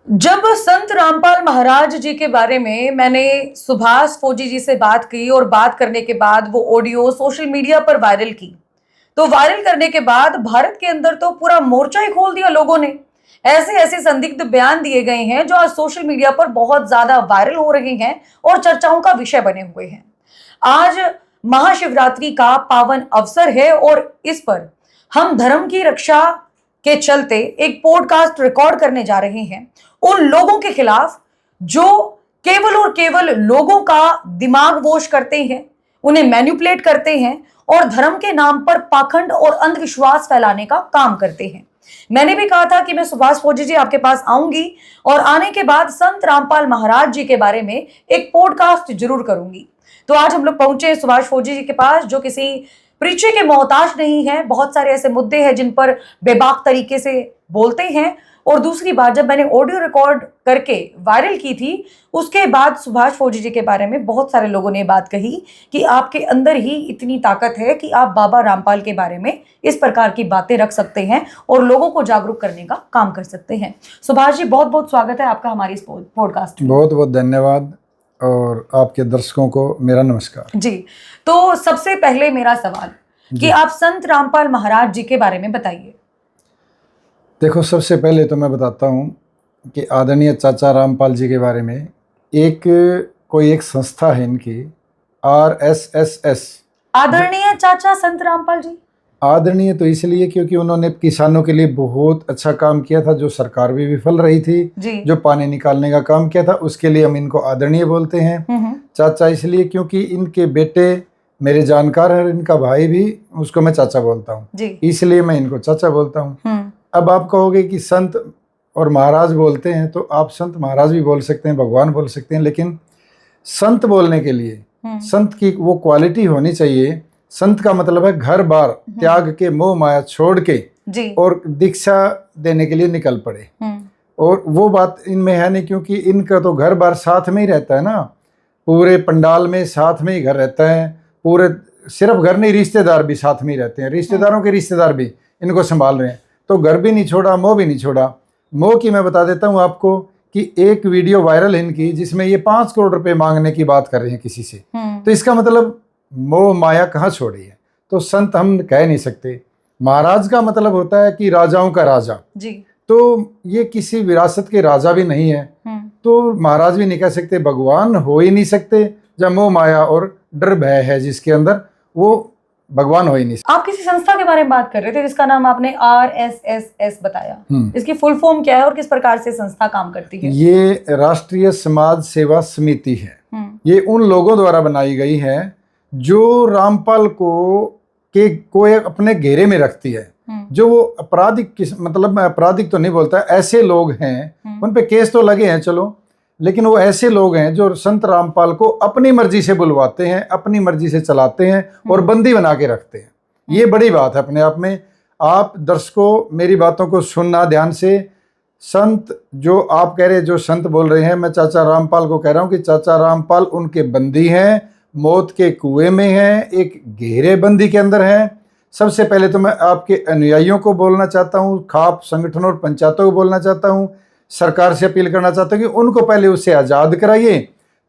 जब संत रामपाल महाराज जी के बारे में मैंने सुभाष फौजी जी से बात की और बात करने के बाद वो ऑडियो सोशल मीडिया पर वायरल की, तो वायरल करने के बाद भारत के अंदर तो पूरा मोर्चा ही खोल दिया लोगों ने। ऐसे ऐसे संदिग्ध बयान दिए गए हैं जो आज सोशल मीडिया पर बहुत ज्यादा वायरल हो रहे हैं और चर्चाओं का विषय बने हुए हैं। आज महाशिवरात्रि का पावन अवसर है और इस पर हम धर्म की रक्षा के चलते एक पॉडकास्ट रिकॉर्ड करने जा रहे हैं उन लोगों के खिलाफ जो केवल और केवल लोगों का दिमाग वोश करते हैं, उन्हें मैनिपुलेट करते हैं और धर्म के नाम पर पाखंड और अंधविश्वास फैलाने का काम करते हैं। मैंने भी कहा था कि मैं सुभाष फौजी जी आपके पास आऊंगी और आने के बाद संत रामपाल महाराज जी के बारे में एक पॉडकास्ट जरूर करूंगी। तो आज हम लोग पहुंचे सुभाष फौजी जी के पास जो किसी परिचय के मोहताज नहीं है। बहुत सारे ऐसे मुद्दे हैं जिन पर बेबाक तरीके से बोलते हैं। और दूसरी बात, जब मैंने ऑडियो रिकॉर्ड करके वायरल की थी उसके बाद सुभाष फौजी जी के बारे में बहुत सारे लोगों ने बात कही कि आपके अंदर ही इतनी ताकत है कि आप बाबा रामपाल के बारे में इस प्रकार की बातें रख सकते हैं और लोगों को जागरूक करने का काम कर सकते हैं। सुभाष जी, बहुत बहुत स्वागत है आपका हमारी इस पॉडकास्ट में। बहुत बहुत धन्यवाद और आपके दर्शकों को मेरा नमस्कार जी। तो सबसे पहले मेरा सवाल कि आप संत रामपाल महाराज जी के बारे में बताइए। देखो, सबसे पहले तो मैं बताता हूँ कि आदरणीय चाचा रामपाल जी के बारे में एक संस्था है इनकी, RSSS। आदरणीय चाचा संत रामपाल जी आदरणीय तो इसलिए क्योंकि उन्होंने किसानों के लिए बहुत अच्छा काम किया था, जो सरकार भी विफल रही थी जी। जो पानी निकालने का काम किया था, उसके लिए हम इनको आदरणीय बोलते हैं। चाचा इसलिए क्योंकि इनके बेटे मेरे जानकार है, इनका भाई भी, उसको मैं चाचा बोलता हूँ, इसलिए मैं इनको चाचा बोलता हूँ। अब आप कहोगे कि संत और महाराज बोलते हैं, तो आप संत महाराज भी बोल सकते हैं, भगवान बोल सकते हैं, लेकिन संत बोलने के लिए संत की वो क्वालिटी होनी चाहिए। संत का मतलब है घर बार त्याग के, मोह माया छोड़ के और दीक्षा देने के लिए निकल पड़े। और वो बात इनमें है नहीं, क्योंकि इनका तो घर बार साथ में ही रहता है ना, पूरे पंडाल में साथ में ही घर रहता है, पूरे सिर्फ घर नहीं, रिश्तेदार भी साथ में ही रहते हैं, रिश्तेदारों के रिश्तेदार भी इनको संभाल रहे हैं। तो घर भी नहीं छोड़ा, मोह भी नहीं छोड़ा। मोह की मैं बता देता हूँ आपको कि एक वीडियो वायरल है इनकी जिसमें ये 5 करोड़ रुपए मांगने की बात कर रहे हैं किसी से। तो इसका मतलब मोह माया कहाँ छोड़ी है? तो संत हम कह नहीं सकते। महाराज का मतलब होता है कि राजाओं का राजा जी। तो ये किसी विरासत के राजा भी नहीं है, तो महाराज भी नहीं कह सकते, भगवान हो ही नहीं सकते। जब मोह माया और डर भय है जिसके अंदर, वो भगवान हो ही नहीं सकते। आप किसी संस्था के बारे में बात कर रहे थे जिसका नाम आपने RSSS बताया। इसकी फुल फॉर्म क्या है और किस प्रकार से संस्था काम करती है? ये राष्ट्रीय समाज सेवा समिति है। ये उन लोगों द्वारा बनाई गई है जो रामपाल को अपने घेरे में रखती है। जो वो आपराधिक, मतलब मैं आपराधिक तो नहीं बोलता, ऐसे लोग हैं, उन पे केस तो लगे हैं चलो, लेकिन वो ऐसे लोग हैं जो संत रामपाल को अपनी मर्जी से बुलवाते हैं, अपनी मर्जी से चलाते हैं और बंदी बना के रखते हैं। ये बड़ी बात है अपने आप में। आप दर्शकों मेरी बातों को सुनना ध्यान से। संत जो आप कह रहे, जो संत बोल रहे हैं, मैं चाचा रामपाल को कह रहा हूँ कि चाचा रामपाल उनके बंदी हैं, मौत के कुएं में हैं, एक घेरे बंदी के अंदर हैं। सबसे पहले तो मैं आपके अनुयायियों को बोलना चाहता हूँ, खाप संगठनों और पंचायतों को बोलना चाहता हूँ, सरकार से अपील करना चाहता हूँ कि उनको पहले उससे आज़ाद कराइए,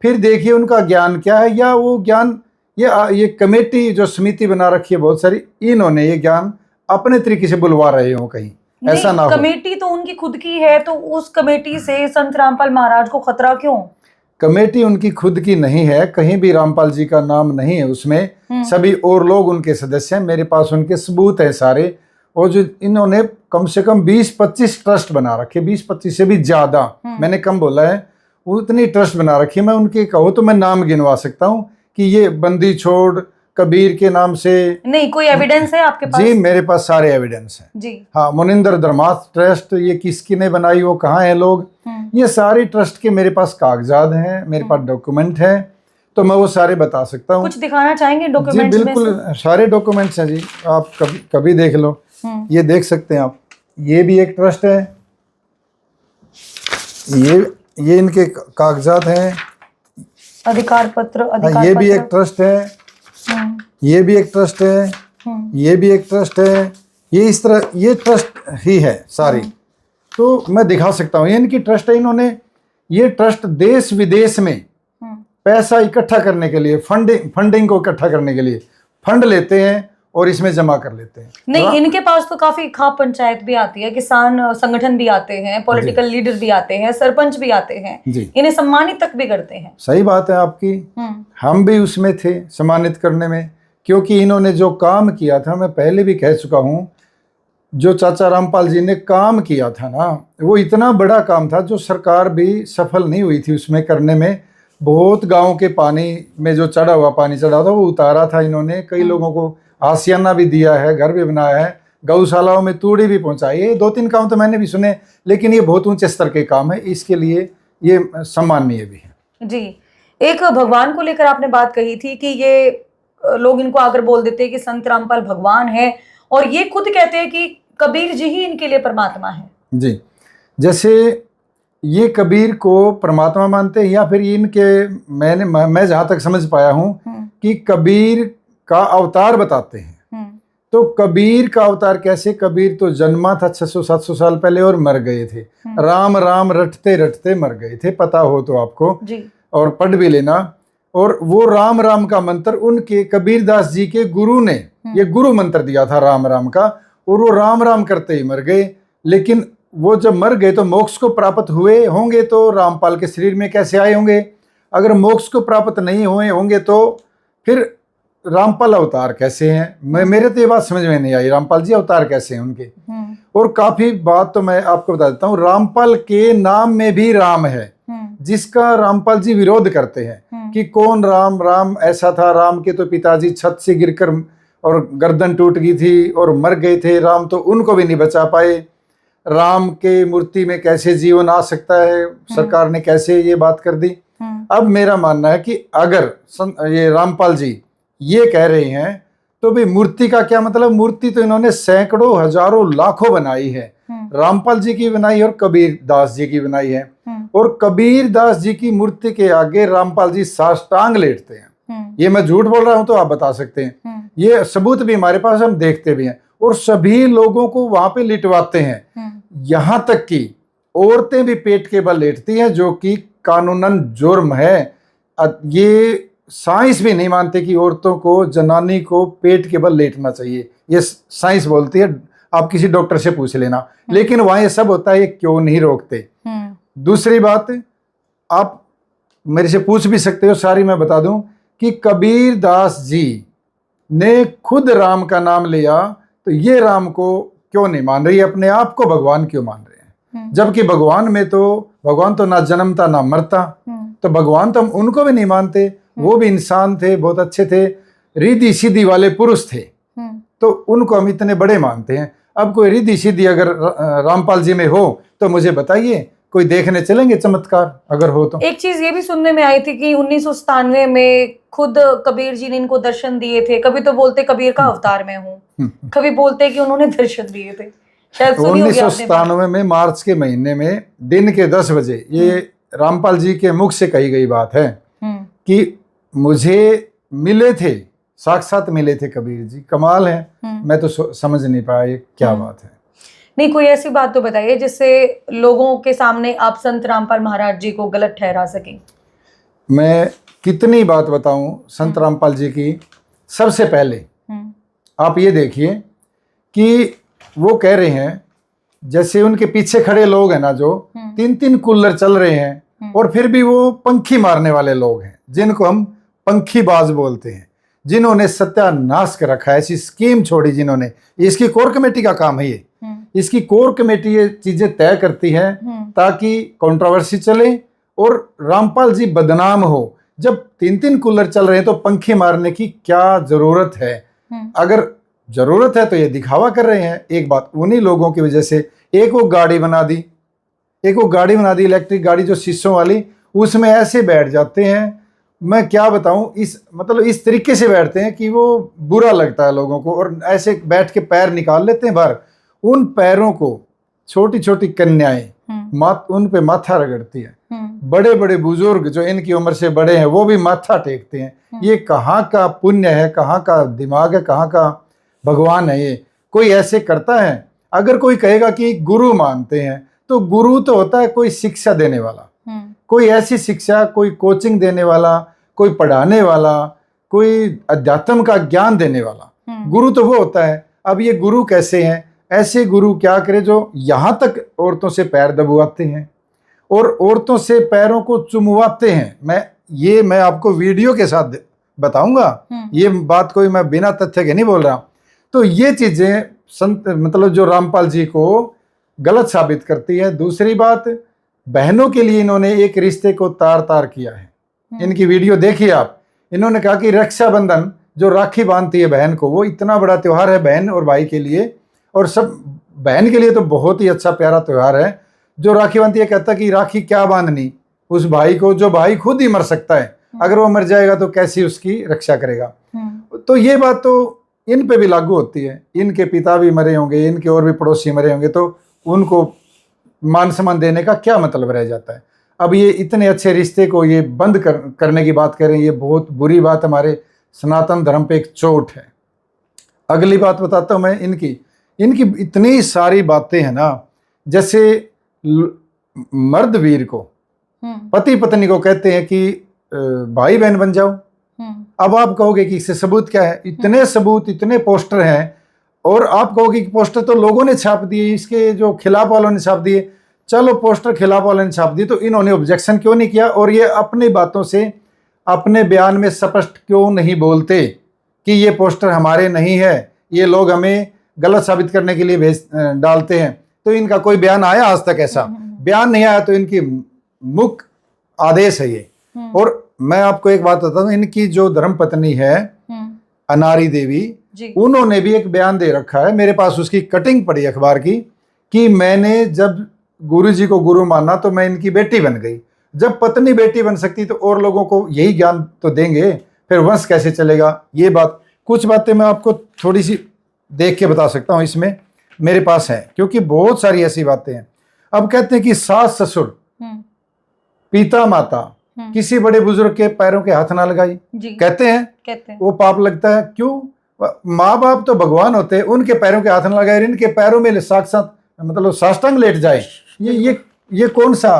फिर देखिए उनका ज्ञान क्या है। या वो ज्ञान, ये कमेटी जो समिति बना रखी है बहुत सारी, इन्होंने ये ज्ञान अपने तरीके से बुलवा रहे हो, कहीं ऐसा ना हो। कमेटी तो उनकी खुद की है, तो उस कमेटी से संत रामपाल महाराज को खतरा क्यों? कमेटी उनकी खुद की नहीं है, कहीं भी रामपाल जी का नाम नहीं है उसमें, सभी और लोग उनके सदस्य हैं। मेरे पास उनके सबूत हैं सारे। और जो इन्होंने कम से कम 20-25 ट्रस्ट बना रखे, 20-25 से भी ज्यादा, मैंने कम बोला है, उतनी ट्रस्ट बना रखी। मैं उनके कहो तो मैं नाम गिनवा सकता हूँ कि ये बंदी छोड़ कबीर के नाम से। नहीं, कोई एविडेंस है आपके पास? जी, मेरे पास सारे एविडेंस हैं जी। हाँ, मुनिंदर धर्मार्थ ट्रस्ट, ये किसकी ने बनाई, वो कहाँ है लोग, ये सारी ट्रस्ट के मेरे पास कागजात हैं, मेरे पास डॉक्यूमेंट है, तो मैं वो सारे बता सकता हूँ। कुछ दिखाना चाहेंगे डॉक्यूमेंट्स? जी बिल्कुल, सारे डॉक्यूमेंट्स हैं जी, आप कभी देख लो। ये देख सकते हैं आप, ये भी एक ट्रस्ट है, ये इनके कागजात हैं, अधिकार पत्र, ये भी एक ट्रस्ट है, ये भी एक ट्रस्ट है, ये भी एक ट्रस्ट है, ये इस तरह ये ट्रस्ट ही है सारी। तो मैं दिखा सकता हूँ, इनकी ट्रस्ट है। इन्होंने ये ट्रस्ट देश विदेश में पैसा इकट्ठा करने के लिए, फंडिंग को इकट्ठा करने के लिए फंड लेते हैं और इसमें जमा कर लेते हैं। नहीं, इनके पास तो काफी खाप पंचायत भी आती है, किसान संगठन भी आते हैं, पॉलिटिकल लीडर भी आते हैं, सरपंच भी आते हैं, इन्हें सम्मानित तक भी करते हैं। सही बात है आपकी, हम भी उसमें थे सम्मानित करने में, क्योंकि इन्होंने जो काम किया था, मैं पहले भी कह चुका हूँ, जो चाचा रामपाल जी ने काम किया था ना, वो इतना बड़ा काम था जो सरकार भी सफल नहीं हुई थी उसमें करने में। बहुत गाँव के पानी में जो चढ़ा हुआ पानी चढ़ा था वो उतारा था इन्होंने, कई लोगों को आसियाना भी दिया है, घर भी बनाया है, गौशालाओं में तूड़ी भी पहुंचाई है। 2-3 काम तो मैंने भी सुने, लेकिन ये बहुत ऊंचे स्तर के काम है, इसके लिए ये सम्माननीय भी है। जी, एक भगवान को लेकर आपने बात कही थी कि ये लोग इनको आकर बोल देते हैं कि संत रामपाल भगवान है, और ये खुद कहते हैं कि कबीर जी ही इनके लिए परमात्मा है। जी, जैसे ये कबीर को परमात्मा मानते हैं, या फिर इनके मैं जहाँ तक समझ पाया हूँ कि कबीर का अवतार बताते हैं। तो कबीर का अवतार कैसे? कबीर तो जन्मा था 600-700 साल पहले और मर गए थे। राम राम रटते रटते मर गए थे, पता हो तो आपको जी। और पढ़ भी लेना। और वो राम राम का मंत्र उनके कबीरदास जी के गुरु ने ये गुरु मंत्र दिया था राम राम का, और वो राम राम करते ही मर गए। लेकिन वो जब मर गए तो मोक्ष को प्राप्त हुए होंगे तो रामपाल के शरीर में कैसे आए होंगे? अगर मोक्ष को प्राप्त नहीं हुए होंगे तो फिर रामपाल अवतार कैसे हैं? मेरे तो ये बात समझ में नहीं आई, रामपाल जी अवतार कैसे हैं उनके। और काफी बात तो मैं आपको बता देता हूँ, रामपाल के नाम में भी राम है, जिसका रामपाल जी विरोध करते हैं कि कौन राम? राम ऐसा था, राम के तो पिताजी छत से गिरकर और गर्दन टूट गई थी और मर गए थे, राम तो उनको भी नहीं बचा पाए। राम के मूर्ति में कैसे जीवन आ सकता है? सरकार ने कैसे ये बात कर दी? अब मेरा मानना है कि अगर ये रामपाल जी ये कह रहे हैं तो भी मूर्ति का क्या मतलब? मूर्ति तो इन्होंने सैकड़ों हजारों लाखों बनाई है, रामपाल जी की बनाई है और कबीर दास जी की बनाई है। और कबीर दास जी की मूर्ति के आगे रामपाल जी साष्टांग लेटते हैं। ये मैं झूठ बोल रहा हूं तो आप बता सकते हैं, ये सबूत भी हमारे पास, हम देखते भी हैं। और सभी लोगों को वहां पे लिटवाते हैं, यहां तक कि औरतें भी पेट के बल लेटती हैं, जो कि कानूनन जुर्म है। ये साइंस भी नहीं मानते कि औरतों को, जनानी को पेट के बल लेटना चाहिए, ये साइंस बोलती है, आप किसी डॉक्टर से पूछ लेना। लेकिन वहां ये सब होता है, ये क्यों नहीं रोकते? दूसरी बात, आप मेरे से पूछ भी सकते हो, सारी मैं बता दूं कि कबीर दास जी ने खुद राम का नाम लिया, तो ये राम को क्यों नहीं मान रही, अपने आप को भगवान क्यों मान रहे हैं? जबकि भगवान तो ना जन्मता ना मरता, तो भगवान तो हम उनको भी नहीं मानते। वो भी इंसान थे, बहुत अच्छे थे, रिद्धि सिद्धि वाले पुरुष थे, तो उनको हम इतने बड़े मानते हैं। अब कोई रिद्धि सिद्धि अगर रामपाल जी में हो तो मुझे बताइए, कोई देखने चलेंगे चमत्कार अगर हो तो। एक चीज ये भी सुनने में आई थी कि 1997 में खुद कबीर जी ने इनको दर्शन दिए थे। कभी तो बोलते कबीर का अवतार मैं हूँ, कभी बोलते कि उन्होंने दर्शन दिए थे। शायद 1997 में मार्च के महीने में दिन के 10 बजे ये रामपाल जी के मुख से कही गई बात है कि मुझे मिले थे, साक्षात मिले थे कबीर जी। कमाल है, मैं तो समझ नहीं पाया ये क्या बात है। नहीं, कोई ऐसी बात तो बताइए जिससे लोगों के सामने आप संत रामपाल महाराज जी को गलत ठहरा सकें। मैं कितनी बात बताऊं संत रामपाल जी की। सबसे पहले आप ये देखिए कि वो कह रहे हैं, जैसे उनके पीछे खड़े लोग हैं ना, जो 3-3 कूलर चल रहे हैं और फिर भी वो पंखी मारने वाले लोग हैं, जिनको हम पंखीबाज बोलते हैं, जिन्होंने सत्यानाश कर रखा है, ऐसी स्कीम छोड़ी जिन्होंने। इसकी कोर कमेटी का काम है ये, इसकी कोर कमेटी ये चीजें तय करती है ताकि कंट्रोवर्सी चले और रामपाल जी बदनाम हो। जब 3-3 कूलर चल रहे हैं तो पंखी मारने की क्या जरूरत है? अगर जरूरत है तो ये दिखावा कर रहे हैं। एक बात, उन्हीं लोगों की वजह से एक वो गाड़ी बना दी, इलेक्ट्रिक गाड़ी जो शीशों वाली, उसमें ऐसे बैठ जाते हैं, मैं क्या बताऊं, इस तरीके से बैठते हैं कि वो बुरा लगता है लोगों को, और ऐसे बैठ के पैर निकाल लेते हैं बाहर। उन पैरों को छोटी छोटी कन्याएं उन पे माथा रगड़ती है। बड़े बड़े बुजुर्ग जो इनकी उम्र से बड़े हैं वो भी माथा टेकते हैं। ये कहाँ का पुण्य है, कहाँ का दिमाग है, कहाँ का भगवान है? ये कोई ऐसे करता है? अगर कोई कहेगा कि गुरु मानते हैं तो गुरु तो होता है कोई शिक्षा देने वाला, कोई ऐसी शिक्षा, कोई कोचिंग देने वाला, कोई पढ़ाने वाला, कोई अध्यात्म का ज्ञान देने वाला। गुरु तो वो होता है। अब ये गुरु कैसे हैं? ऐसे गुरु क्या करे जो यहाँ तक औरतों से पैर दबवाते हैं और औरतों से पैरों को चुमवाते हैं। मैं आपको वीडियो के साथ बताऊंगा, ये बात कोई मैं बिना तथ्य के नहीं बोल रहा। तो ये चीजें संत मतलब जो रामपाल जी को गलत साबित करती है। दूसरी बात, बहनों के लिए इन्होंने एक रिश्ते को तार तार किया है। इनकी वीडियो देखिए आप। इन्होंने कहा कि रक्षाबंधन जो राखी बांधती है बहन को, वो इतना बड़ा त्योहार है बहन और भाई के लिए, और सब बहन के लिए तो बहुत ही अच्छा प्यारा त्योहार है। जो राखी बांधती है कहता कि राखी क्या बांधनी उस भाई को, जो भाई खुद ही मर सकता है। अगर वो मर जाएगा तो कैसी उसकी रक्षा करेगा। तो ये बात तो इन पे भी लागू होती है। इनके पिता भी मरे होंगे, इनके और भी पड़ोसी मरे होंगे, तो उनको मान सम्मान देने का क्या मतलब रह जाता है। अब ये इतने अच्छे रिश्ते को ये बंद करने की बात करें, ये बहुत बुरी बात हमारे सनातन धर्म पे एक चोट है। अगली बात बताता हूँ मैं इनकी इतनी सारी बातें हैं ना। जैसे मर्द वीर को, पति पत्नी को कहते हैं कि भाई बहन बन जाओ। अब आप कहोगे कि इससे सबूत क्या है? इतने सबूत, इतने पोस्टर हैं, और आप कहोगे कि पोस्टर तो लोगों ने छाप दिए, इसके जो खिलाफ वालों ने छाप दिए। चलो पोस्टर खिलाफ वालों ने छाप दिए, तो इन्होंने ऑब्जेक्शन क्यों नहीं किया? और ये अपनी बातों से, अपने बयान में स्पष्ट क्यों नहीं बोलते कि ये पोस्टर हमारे नहीं है, ये लोग हमें गलत साबित करने के लिए डालते हैं? तो इनका कोई बयान आया आज तक? ऐसा बयान नहीं आया। तो इनकी मुख्य आदेश है ये। और मैं आपको एक बात बताता हूँ, इनकी जो धर्मपत्नी है अनारी देवी, उन्होंने भी एक बयान दे रखा है, मेरे पास उसकी कटिंग पड़ी अखबार की, कि मैंने जब गुरु जी को गुरु माना तो मैं इनकी बेटी बन गई। जब पत्नी बेटी बन सकती तो और लोगों को यही ज्ञान तो देंगे, फिर वंश कैसे चलेगा? ये बात, कुछ बातें मैं आपको थोड़ी सी देख के बता सकता हूँ, इसमें मेरे पास है, क्योंकि बहुत सारी ऐसी बातें हैं। अब कहते हैं कि सास ससुर, पिता माता किसी बड़े बुजुर्ग के पैरों के हाथ ना लगाई। कहते हैं वो पाप लगता है। क्यों? माँ बाप तो भगवान होते हैं, उनके पैरों के हाथ ना लगाए, इनके पैरों में साक्षात मतलब साष्टांग लेट जाए। ये कौन सा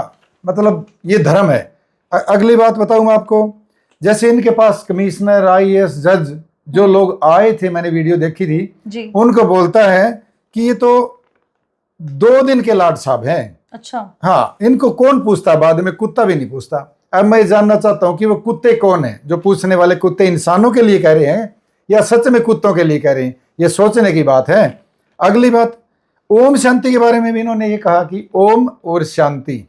मतलब ये धर्म है? अगली बात बताऊं मैं आपको। जैसे इनके पास कमिश्नर, IAS, जज जो लोग आए थे, मैंने वीडियो देखी थी, उनको बोलता है कि ये तो 2 दिन के लाड साहब हैं। अच्छा। हाँ, इनको कौन पूछता? बाद में कुत्ता भी नहीं पूछता। अब मैं जानना चाहता हूं कि वो कुत्ते कौन है? जो पूछने वाले कुत्ते इंसानों के लिए कह रहे हैं या सच में कुत्तों के लिए कह रहे हैं? ये सोचने की बात है। अगली बात, ओम शांति के बारे में भी इन्होंने ये कहा कि ओम और शांति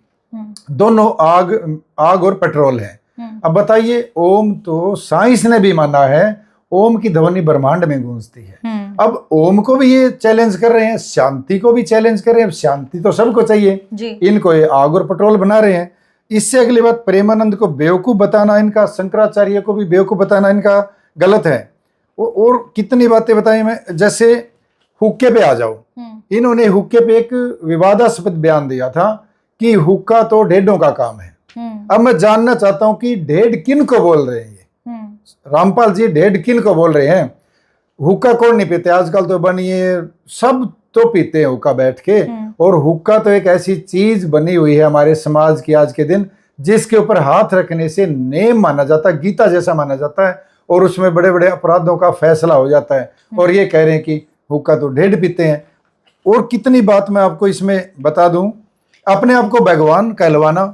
दोनों आग और पेट्रोल है। अब बताइए, ओम तो साइंस ने भी माना है, ओम की ध्वनि ब्रह्मांड में गूंजती है। अब ओम को भी ये चैलेंज कर रहे हैं, शांति को भी चैलेंज कर रहे हैं। शांति तो सबको चाहिए, इनको ये आग और पेट्रोल बना रहे हैं। इससे अगली बात, प्रेमानंद को बेवकूफ बताना इनका, शंकराचार्य को भी बेवकूफ बताना इनका गलत है। और कितनी बातें बताई मैं। जैसे हुक्के पे आ जाओ, इन्होंने हुक्के पे एक विवादास्पद बयान दिया था कि हुक्का तो ढेडों का काम है। अब मैं जानना चाहता हूं कि ढेड किन को बोल रहे हैं ये? रामपाल जी ढेड किन को बोल रहे हैं? हुक्का कौन नहीं पीते आजकल? तो बनिए सब तो पीते हैं हुक्का बैठ के। और हुक्का तो एक ऐसी चीज बनी हुई है हमारे समाज की आज के दिन, जिसके ऊपर हाथ रखने से नेम माना जाता है, गीता जैसा माना जाता है, और उसमें बड़े बड़े अपराधों का फैसला हो जाता है। और ये कह रहे हैं कि हुक्का तो ढेड पीते हैं। और कितनी बात मैं आपको इसमें बता दूं, अपने आप को भगवान कहलवाना।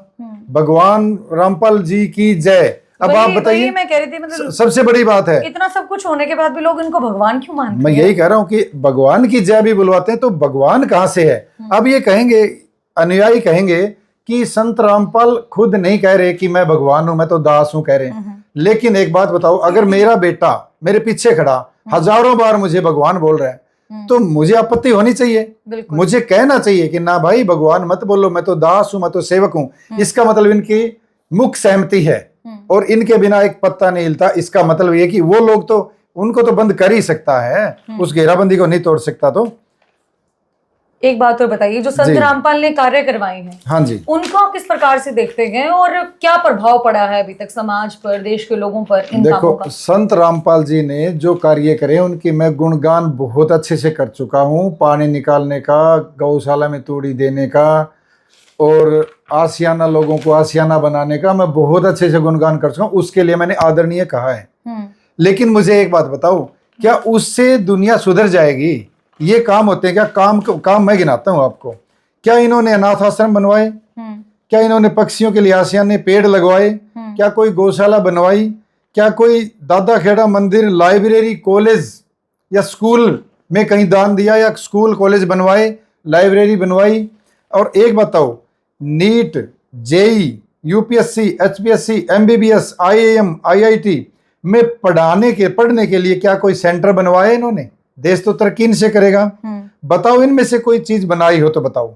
भगवान रामपाल जी की जय। अब आप बताइए, मैं कह रही थी मतलब सबसे बड़ी बात है, इतना सब कुछ होने के बाद भी लोग इनको भगवान क्यों मानते हैं? मैं यही कह रहा हूं कि भगवान की जय भी बुलवाते हैं, तो भगवान कहां से है? अब ये कहेंगे, अनुयायी कहेंगे कि संत रामपाल खुद नहीं कह रहे कि मैं भगवान हूं, मैं तो दास हूं, कह रहे हैं। लेकिन एक बात बताओ, अगर मेरा बेटा मेरे पीछे खड़ा हजारों बार मुझे भगवान बोल रहा है, तो मुझे आपत्ति होनी चाहिए। मुझे कहना चाहिए कि ना भाई भगवान मत बोलो, मैं तो दास हूं, मैं तो सेवक हूं। इसका मतलब इनकी मुख्य सहमति है, और इनके बिना एक पत्ता नहीं हिलता। इसका मतलब ये कि वो लोग तो, उनको तो बंद कर ही सकता है, उस घेराबंदी को नहीं तोड़ सकता। तो एक बात और बताइए, जो संत रामपाल ने कार्य करवाए हैं, हाँ जी, उनको आप किस प्रकार से देखते हैं और क्या प्रभाव पड़ा है अभी तक समाज पर, देश के लोगों पर इन कामों का? संत रामपाल जी ने जो कार्य करे उनकी मैं गुणगान बहुत अच्छे से कर चुका हूँ। पानी निकालने का, गौशाला में तूड़ी देने का, और आशियाना लोगों को आशियाना बनाने का मैं बहुत अच्छे से गुणगान कर चुका हूँ, उसके लिए मैंने आदरणीय कहा है। लेकिन मुझे एक बात बताओ, क्या उससे दुनिया सुधर जाएगी? ये काम होते हैं क्या? काम मैं गिनाता हूँ आपको। क्या इन्होंने अनाथ आश्रम बनवाए? क्या इन्होंने पक्षियों के लिए आशियाने पेड़ लगवाए? क्या कोई गौशाला बनवाई? क्या कोई दादा खेड़ा मंदिर, लाइब्रेरी, कॉलेज या स्कूल में कहीं दान दिया? या स्कूल कॉलेज बनवाए, लाइब्रेरी बनवाई? और एक बताओ, NEET, JEE, UPSC, HPSC, MBBS, IIM, IIT में पढ़ने के लिए क्या कोई सेंटर बनवाए इन्होंने? देश तो तरक्की इनसे करेगा। बताओ, इनमें से कोई चीज बनाई हो तो बताओ।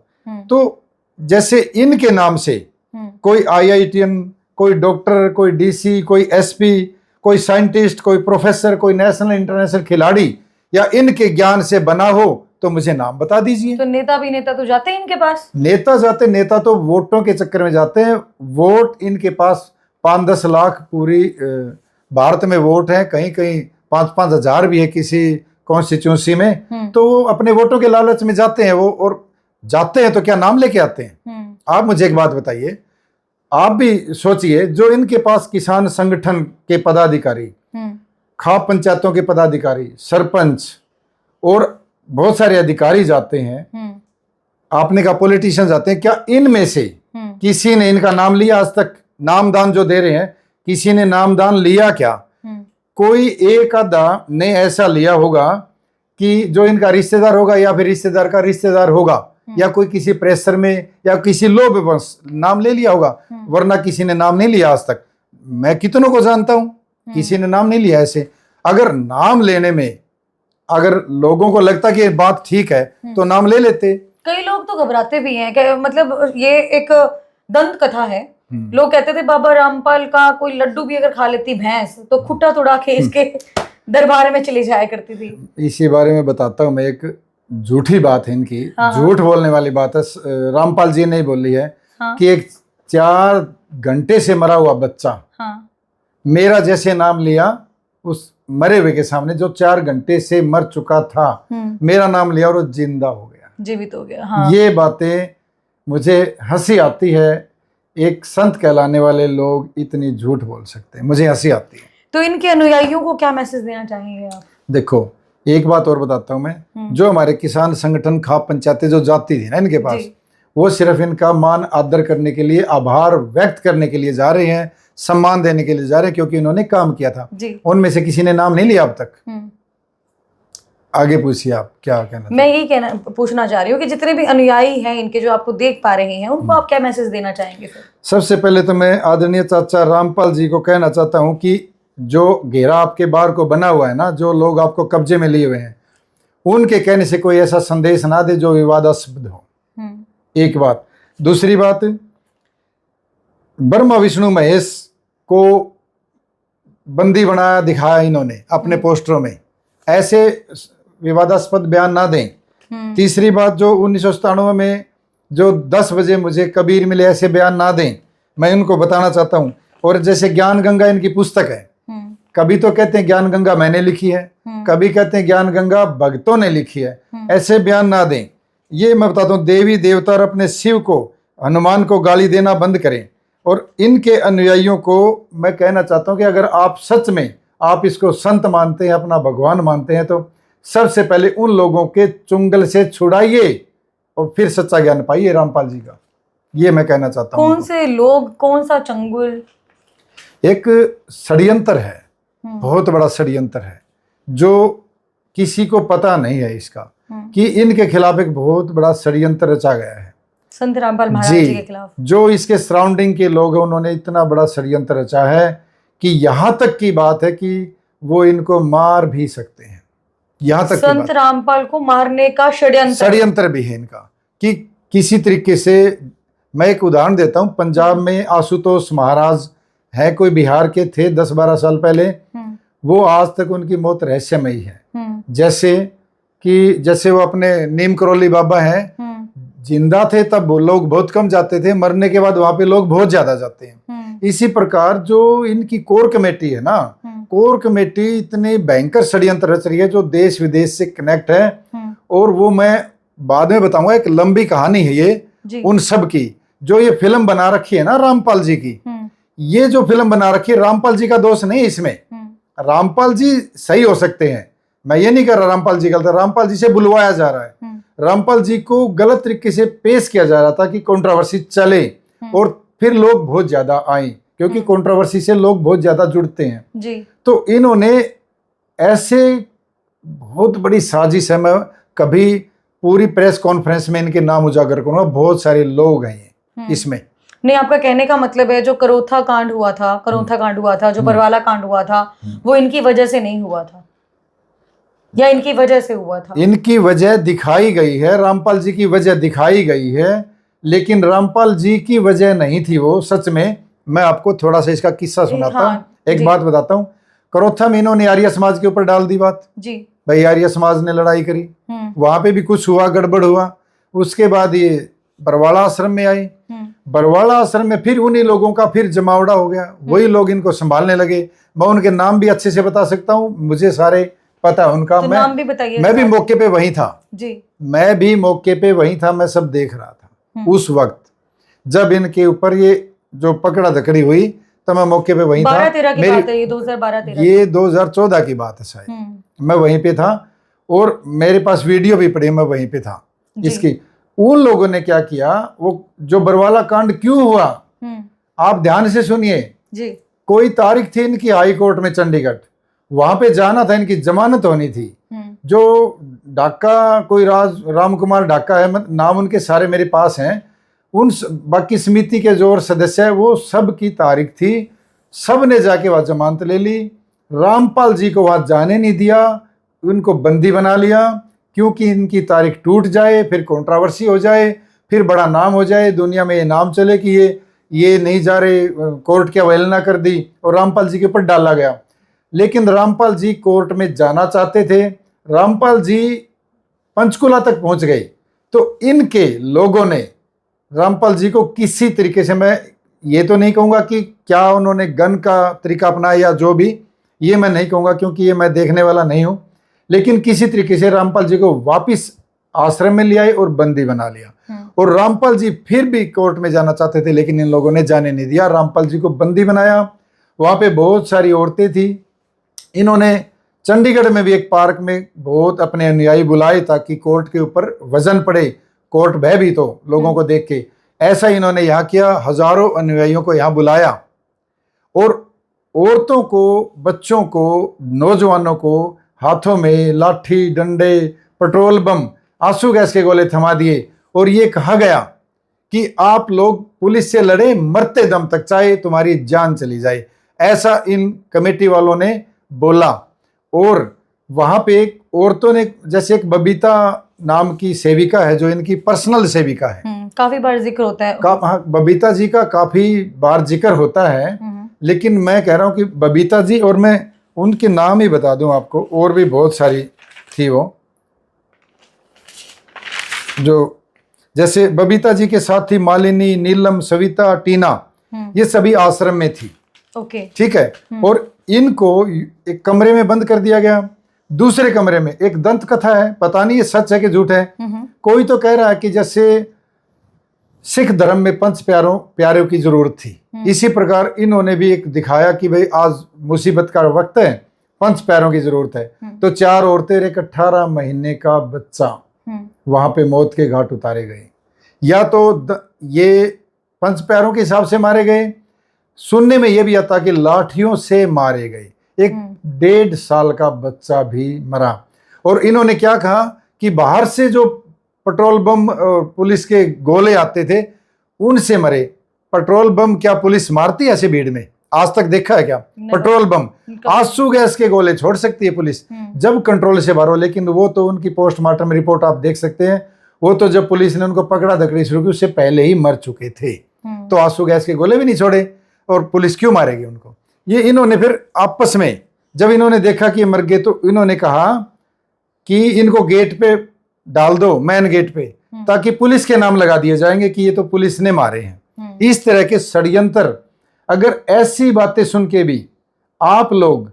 तो जैसे इनके नाम से कोई आईआईटीएन, कोई डॉक्टर, कोई डीसी, कोई एसपी, कोई साइंटिस्ट, कोई प्रोफेसर, कोई नेशनल इंटरनेशनल खिलाड़ी या इनके ज्ञान से बना हो तो मुझे नाम बता दीजिए। तो नेता तो जाते हैं इनके पास। नेता तो वोटों के चक्कर में जाते हैं। वोट इनके पास 5-10 लाख पूरी भारत में वोट है, कहीं कहीं 5-5 हजार भी है किसी कॉन्स्टिट्यूंसी में। तो वो अपने वोटों के लालच में जाते हैं वो, और जाते हैं तो क्या नाम लेके आते हैं? आप मुझे एक बात बताइए, आप भी सोचिए, जो इनके पास किसान संगठन के पदाधिकारी, खाप पंचायतों के पदाधिकारी, सरपंच और बहुत सारे अधिकारी जाते हैं, आपने कहा पॉलिटिशियन जाते हैं, क्या इनमें से किसी ने इनका नाम लिया आज तक? नामदान जो दे रहे हैं, किसी ने नामदान लिया क्या? कोई एक आधा ने ऐसा लिया होगा कि जो इनका रिश्तेदार होगा या फिर रिश्तेदार का रिश्तेदार होगा, या कोई किसी प्रेशर में या किसी लोभ बस नाम ले लिया होगा, वरना किसी ने नाम नहीं लिया आज तक। मैं कितनों को जानता हूं, किसी ने नाम नहीं लिया ऐसे। अगर नाम लेने में अगर लोगों को लगता कि ये बात ठीक है तो नाम ले लेते। कई लोग तो घबराते भी हैं कि मतलब ये एक दंत कथा है। लोग कहते थे बाबा रामपाल का कोई लड्डू भी अगर खा लेती भैंस तो खुट्टा तोड़ा के इसके दरबार में चली जाया करती थी। इसी बारे में बताता हूँ मैं, एक झूठी बात है इनकी। झूठ बोलने वाली बात है, रामपाल जी ने बोली है कि एक 4 घंटे से मरा हुआ बच्चा मेरा जैसे नाम लिया, उस मरे हुए के सामने जो 4 घंटे से मर चुका था, मेरा नाम लिया और वो जिंदा हो गया, जीवित हो गया। ये बातें मुझे हंसी आती है। एक संत कहलाने वाले लोग इतनी झूठ बोल सकते हैं, मुझे हंसी आती है। तो इनके अनुयायियों को क्या मैसेज देना चाहेंगे आप? देखो, एक बात और बताता हूं मैं, जो हमारे किसान संगठन, खाप पंचायतें जो जाती थी ना इनके पास, वो सिर्फ इनका मान आदर करने के लिए, आभार व्यक्त करने के लिए जा रहे हैं, सम्मान देने के लिए जा रहे हैं, क्योंकि इन्होंने काम किया था। उनमें से किसी ने नाम नहीं लिया अब तक। आगे पूछिए आप क्या कहना। मैं यही पूछना चाह रही हूँ कि जितने भी अनुयायी हैं इनके, जो आपको देख पा रहे हैं, उनको आप क्या मैसेज देना चाहेंगे सर? सबसे पहले तो मैं आदरणीय चाचा रामपाल जी को कहना चाहता हूँ कि जो घेरा आपके बार को बना हुआ है ना, जो लोग आपको कब्जे में लिए हुए हैं, उनके कहने से कोई ऐसा संदेश ना दे जो विवादास्पद हो। एक बात। दूसरी बात, ब्रह्मा विष्णु महेश को बंदी बनाया दिखाया इन्होंने अपने पोस्टरों में, ऐसे विवादास्पद बयान ना दें। तीसरी बात, जो 1997 में जो 10 बजे मुझे कबीर मिले, ऐसे बयान ना दें, मैं इनको बताना चाहता हूँ। और जैसे ज्ञान गंगा इनकी पुस्तक है, कभी तो कहते हैं ज्ञान गंगा मैंने लिखी है, कभी कहते हैं ज्ञान गंगा भक्तों ने लिखी है, ऐसे बयान ना दें। ये मैं बताता हूँ, देवी देवता और अपने शिव को, हनुमान को गाली देना बंद करें। और इनके अनुयायियों को मैं कहना चाहता हूँ कि अगर आप सच में आप इसको संत मानते हैं, अपना भगवान मानते हैं, तो सबसे पहले उन लोगों के चुंगल से छुड़ाइए और फिर सच्चा ज्ञान पाइए रामपाल जी का। ये मैं कहना चाहता हूँ। कौन से लोग, कौन सा चंगुल? एक षड्यंत्र है, बहुत बड़ा षड्यंत्र है, जो किसी को पता नहीं है इसका, कि इनके खिलाफ एक बहुत बड़ा षड्यंत्र रचा गया है संत रामपाल महाराज जी के खिलाफ। जो इसके सराउंडिंग के लोग हैं, उन्होंने इतना बड़ा षड्यंत्र रचा है कि यहाँ तक की बात है कि वो इनको मार भी सकते हैं। यहाँ तक संत रामपाल को मारने का षड्यंत्र भी है इनका, कि किसी तरीके से। मैं एक उदाहरण देता हूँ, पंजाब में आशुतोष महाराज है, कोई बिहार के थे 10-12 साल पहले, वो आज तक उनकी मौत रहस्यमयी है। जैसे वो अपने नीम करोली बाबा हैं, जिंदा थे तब वो लोग बहुत कम जाते थे, मरने के बाद वहां पे लोग बहुत ज्यादा जाते हैं। इसी प्रकार जो इनकी कोर कमेटी है ना, कोर कमेटी इतनी भयंकर षड्यंत्र रच रही है जो देश विदेश से कनेक्ट है। और वो मैं बाद में बताऊंगा, एक लंबी कहानी है ये उन सब की, जो ये फिल्म बना रखी है ना रामपाल जी की, ये जो फिल्म बना रखी है, रामपाल जी का दोष नहीं इसमें। रामपाल जी सही हो सकते हैं, मैं ये नहीं कर रहा रामपाल जी गलत है, रामपाल जी से बुलवाया जा रहा है, रामपाल जी को गलत तरीके से पेश किया जा रहा था कि कंट्रोवर्सी चले और फिर लोग बहुत ज्यादा आए, क्योंकि कंट्रोवर्सी से लोग बहुत ज्यादा जुड़ते हैं जी। तो इन्होंने ऐसे बहुत बड़ी साजिश है, मैं कभी पूरी प्रेस कॉन्फ्रेंस में इनके नाम उजागर करूंगा, बहुत सारे लोग हैं इसमें। नहीं, आपका कहने का मतलब है जो करोथा कांड हुआ था, जो बरवाला कांड हुआ था, वो इनकी वजह से नहीं हुआ था या इनकी वजह से हुआ था? इनकी वजह दिखाई गई है, रामपाल जी की वजह दिखाई गई है, लेकिन रामपाल जी की वजह नहीं थी वो। सच में मैं आपको थोड़ा सा इसका किस्सा सुनाता हूँ। एक बात बताता हूँ, करोथा में इन्होंने आर्य समाज के ऊपर डाल दी बात जी, भाई आर्य समाज ने लड़ाई करी, वहां पे भी कुछ हुआ, गड़बड़ हुआ। उसके बाद ये बरवाला आश्रम में आई, बरवाला आश्रम में फिर उन्हीं लोगों का फिर जमावड़ा हो गया, वही लोग इनको संभालने लगे। मैं उनके नाम भी अच्छे से बता सकता हूँ, मुझे सारे पता है उनका। तो नाम भी बताइए। मैं भी मौके पे वही था जी, मैं भी मौके पे वही था, मैं सब देख रहा था उस वक्त जब इनके ऊपर ये जो पकड़ा धकड़ी हुई, तो मैं मौके पे वही था। 12-13 की बात है ये, 2012-13 ये 2014 की बात है शायद, मैं वहीं पे था और मेरे पास वीडियो भी पड़ी, मैं वहीं पे था इसकी। उन लोगों ने क्या किया, वो जो बरवाला कांड क्यों हुआ, आप ध्यान से सुनिए जी। कोई तारीख थी इनकी हाई कोर्ट में चंडीगढ़, वहां पे जाना था, इनकी जमानत होनी थी। जो ढाका कोई राम कुमार ढाका है, नाम उनके सारे मेरे पास हैं, उन बाकी समिति के जो और सदस्य है वो सब की तारीख थी, सब ने जाके वहां जमानत ले ली। रामपाल जी को वहां जाने नहीं दिया, उनको बंदी बना लिया, क्योंकि इनकी तारीख टूट जाए, फिर कंट्रोवर्सी हो जाए, फिर बड़ा नाम हो जाए, दुनिया में ये नाम चले कि ये नहीं जा रहे, कोर्ट की अवहेलना कर दी और रामपाल जी के ऊपर डाला गया। लेकिन रामपाल जी कोर्ट में जाना चाहते थे, रामपाल जी पंचकुला तक पहुंच गए, तो इनके लोगों ने रामपाल जी को किसी तरीके से, मैं ये तो नहीं कहूँगा कि क्या उन्होंने गन का तरीका अपनाया या जो भी, ये मैं नहीं कहूँगा क्योंकि ये मैं देखने वाला नहीं हूँ, लेकिन किसी तरीके से रामपाल जी को वापस आश्रम में ले आए और बंदी बना लिया। और रामपाल जी फिर भी कोर्ट में जाना चाहते थे, लेकिन इन लोगों ने जाने नहीं दिया, रामपाल जी को बंदी बनाया। वहाँ पे बहुत सारी औरतें थी, इन्होंने चंडीगढ़ में भी एक पार्क में बहुत अपने अनुयायी बुलाए ताकि कोर्ट के ऊपर वजन पड़े, कोर्ट भयभीत हो लोगों को देख के। ऐसा इन्होंने यहाँ किया, हजारों अनुयायियों को यहाँ बुलाया और औरतों को, बच्चों को, नौजवानों को हाथों में लाठी, डंडे, पेट्रोल बम, आंसू गैस के गोले थमा दिए और ये कहा गया कि आप लोग पुलिस से लड़े मरते दम तक, चाहे तुम्हारी जान चली जाए, ऐसा इन कमेटी वालों ने बोला। और वहां पे एक औरतों ने, जैसे एक बबीता नाम की सेविका है जो इनकी पर्सनल सेविका है, काफी बार जिक्र होता है। हाँ, बबीता जी का काफी बार जिक्र होता है, लेकिन मैं कह रहा हूं कि बबीता जी, और मैं उनके नाम ही बता दूं आपको, और भी बहुत सारी थी वो, जो जैसे बबीता जी के साथ थी मालिनी, नीलम, सविता, टीना, ये सभी आश्रम में थी। ओके, ठीक है। और इनको एक कमरे में बंद कर दिया गया, दूसरे कमरे में एक दंत कथा है, पता नहीं ये सच है कि झूठ है। कोई तो कह रहा है कि जैसे सिख धर्म में पंच प्यारों की जरूरत थी, इसी प्रकार इन्होंने भी एक दिखाया कि भाई आज मुसीबत का वक्त है, पंच प्यारों की जरूरत है। तो 4 औरतें, एक 18 महीने का बच्चा वहां पे मौत के घाट उतारे गए। या तो ये पंच प्यारों के हिसाब से मारे गए, सुनने में यह भी आता कि लाठियों से मारे गए, एक 1.5 साल का बच्चा भी मरा। और इन्होंने क्या कहा कि बाहर से जो पेट्रोल बम और पुलिस के गोले आते थे उनसे मरे। पेट्रोल बम क्या पुलिस मारती है ऐसे भीड़ में? आज तक देखा है क्या पेट्रोल बम? आंसू गैस के गोले छोड़ सकती है पुलिस जब कंट्रोल से बाहर हो, लेकिन वो तो उनकी पोस्टमार्टम रिपोर्ट आप देख सकते हैं, वो तो जब पुलिस ने उनको पकड़ा धकड़ी शुरू की उससे पहले ही मर चुके थे। तो आंसू गैस के गोले भी नहीं छोड़े और पुलिस क्यों मारेगी उनको? ये इन्होंने फिर आपस में जब इन्होंने देखा कि मर गए तो इन्होंने कहा कि इनको गेट पे डाल दो, मेन गेट पे, ताकि पुलिस के नाम लगा दिए जाएंगे कि ये तो पुलिस ने मारे हैं। इस तरह के षड्यंत्र, अगर ऐसी बातें सुन के भी आप लोग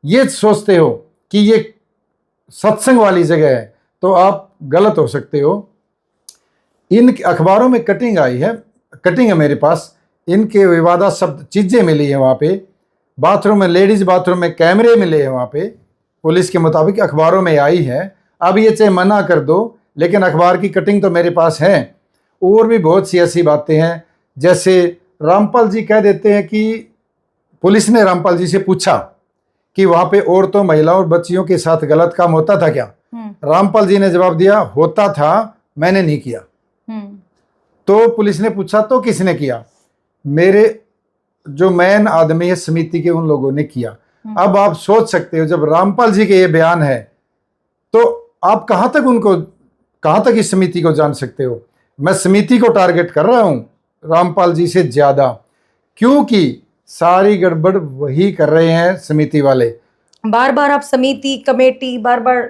ये सोचते हो कि ये सत्संग वाली जगह है तो आप गलत हो सकते हो। इन अखबारों में कटिंग आई है, कटिंग है मेरे पास, इनके विवादास्पद चीजें मिली है वहाँ पे, बाथरूम में, लेडीज बाथरूम में कैमरे मिले हैं वहाँ पे, पुलिस के मुताबिक अखबारों में आई है। अब ये चाहे मना कर दो, लेकिन अखबार की कटिंग तो मेरे पास है। और भी बहुत सी ऐसी बातें हैं, जैसे रामपाल जी कह देते हैं कि पुलिस ने रामपाल जी से पूछा कि वहाँ पे औरतों, महिलाओं और बच्चियों के साथ गलत काम होता था क्या? रामपाल जी ने जवाब दिया, होता था, मैंने नहीं किया। तो पुलिस ने पूछा तो किसने किया? मेरे जो मेन आदमी है समिति के, उन लोगों ने किया। अब आप सोच सकते हो, जब रामपाल जी के ये बयान है तो आप कहां तक इस समिति को जान सकते हो? मैं समिति को टारगेट कर रहा हूं रामपाल जी से ज्यादा, क्योंकि सारी गड़बड़ वही कर रहे हैं समिति वाले। बार बार आप समिति, कमेटी, बार बार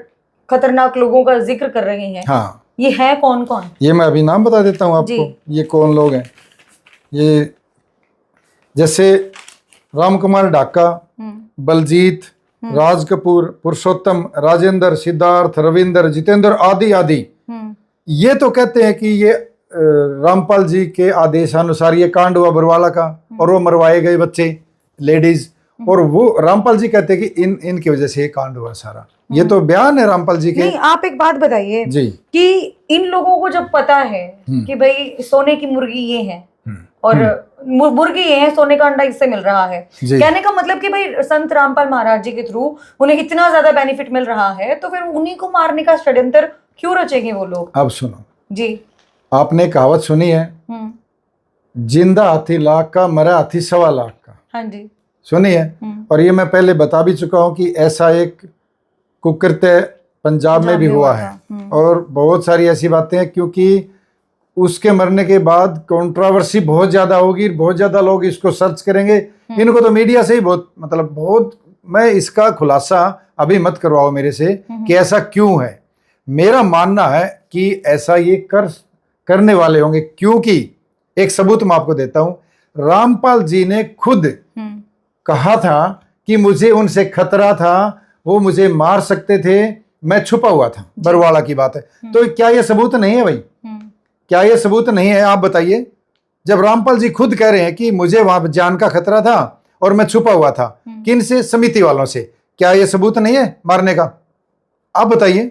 खतरनाक लोगों का जिक्र कर रहे हैं। हाँ, ये है कौन कौन? ये मैं अभी नाम बता देता हूं आपको, ये कौन लोग हैं। ये जैसे राम कुमार ढाका, बलजीत, राज कपूर, पुरुषोत्तम, राजेंद्र, सिद्धार्थ, रविंद्र, जितेंद्र आदि आदि, ये तो कहते हैं कि ये रामपाल जी के आदेशानुसार ये कांड हुआ बरवाला का, और वो मरवाए गए बच्चे, लेडीज, और वो रामपाल जी कहते हैं कि इनकी वजह से ये कांड हुआ सारा। ये तो बयान है रामपाल जी के। नहीं, आप एक बात बताइए जी, कि इन लोगों को जब पता है कि भाई सोने की मुर्गी ये है और मुर्गी ये है, सोने का अंडा इससे मिल रहा है, कहने का मतलब कि भाई संत रामपाल महाराज जी के थ्रू उन्हें इतना ज्यादा बेनिफिट मिल रहा है, तो फिर उन्हीं को मारने का षड्यंत्र क्यों रचेंगे वो लोग? अब सुनो जी, आपने कहावत सुनी है, जिंदा हाथी लाख का, मरा हाथी 1.25 लाख का। हाँ जी, सुनी है। और ये मैं पहले बता भी चुका हूं कि ऐसा एक कुकृत्य पंजाब में भी हुआ है, और बहुत सारी ऐसी बातें हैं, क्योंकि उसके मरने के बाद कंट्रोवर्सी बहुत ज्यादा होगी, बहुत ज्यादा लोग इसको सर्च करेंगे। इनको तो मीडिया से ही बहुत मैं इसका खुलासा अभी मत करवाओ मेरे से कि ऐसा क्यों है। मेरा मानना है कि ऐसा ये करने वाले होंगे, क्योंकि एक सबूत मैं आपको देता हूं। रामपाल जी ने खुद कहा था कि मुझे उनसे खतरा था, वो मुझे मार सकते थे, मैं छुपा हुआ था। बरवाला की बात है, तो क्या ये सबूत नहीं है भाई? क्या ये सबूत नहीं है? आप बताइए। जब रामपाल जी खुद कह रहे हैं कि मुझे वहां जान का खतरा था और मैं छुपा हुआ था, किन से? समिति वालों से। क्या ये सबूत नहीं है मारने का? आप बताइए।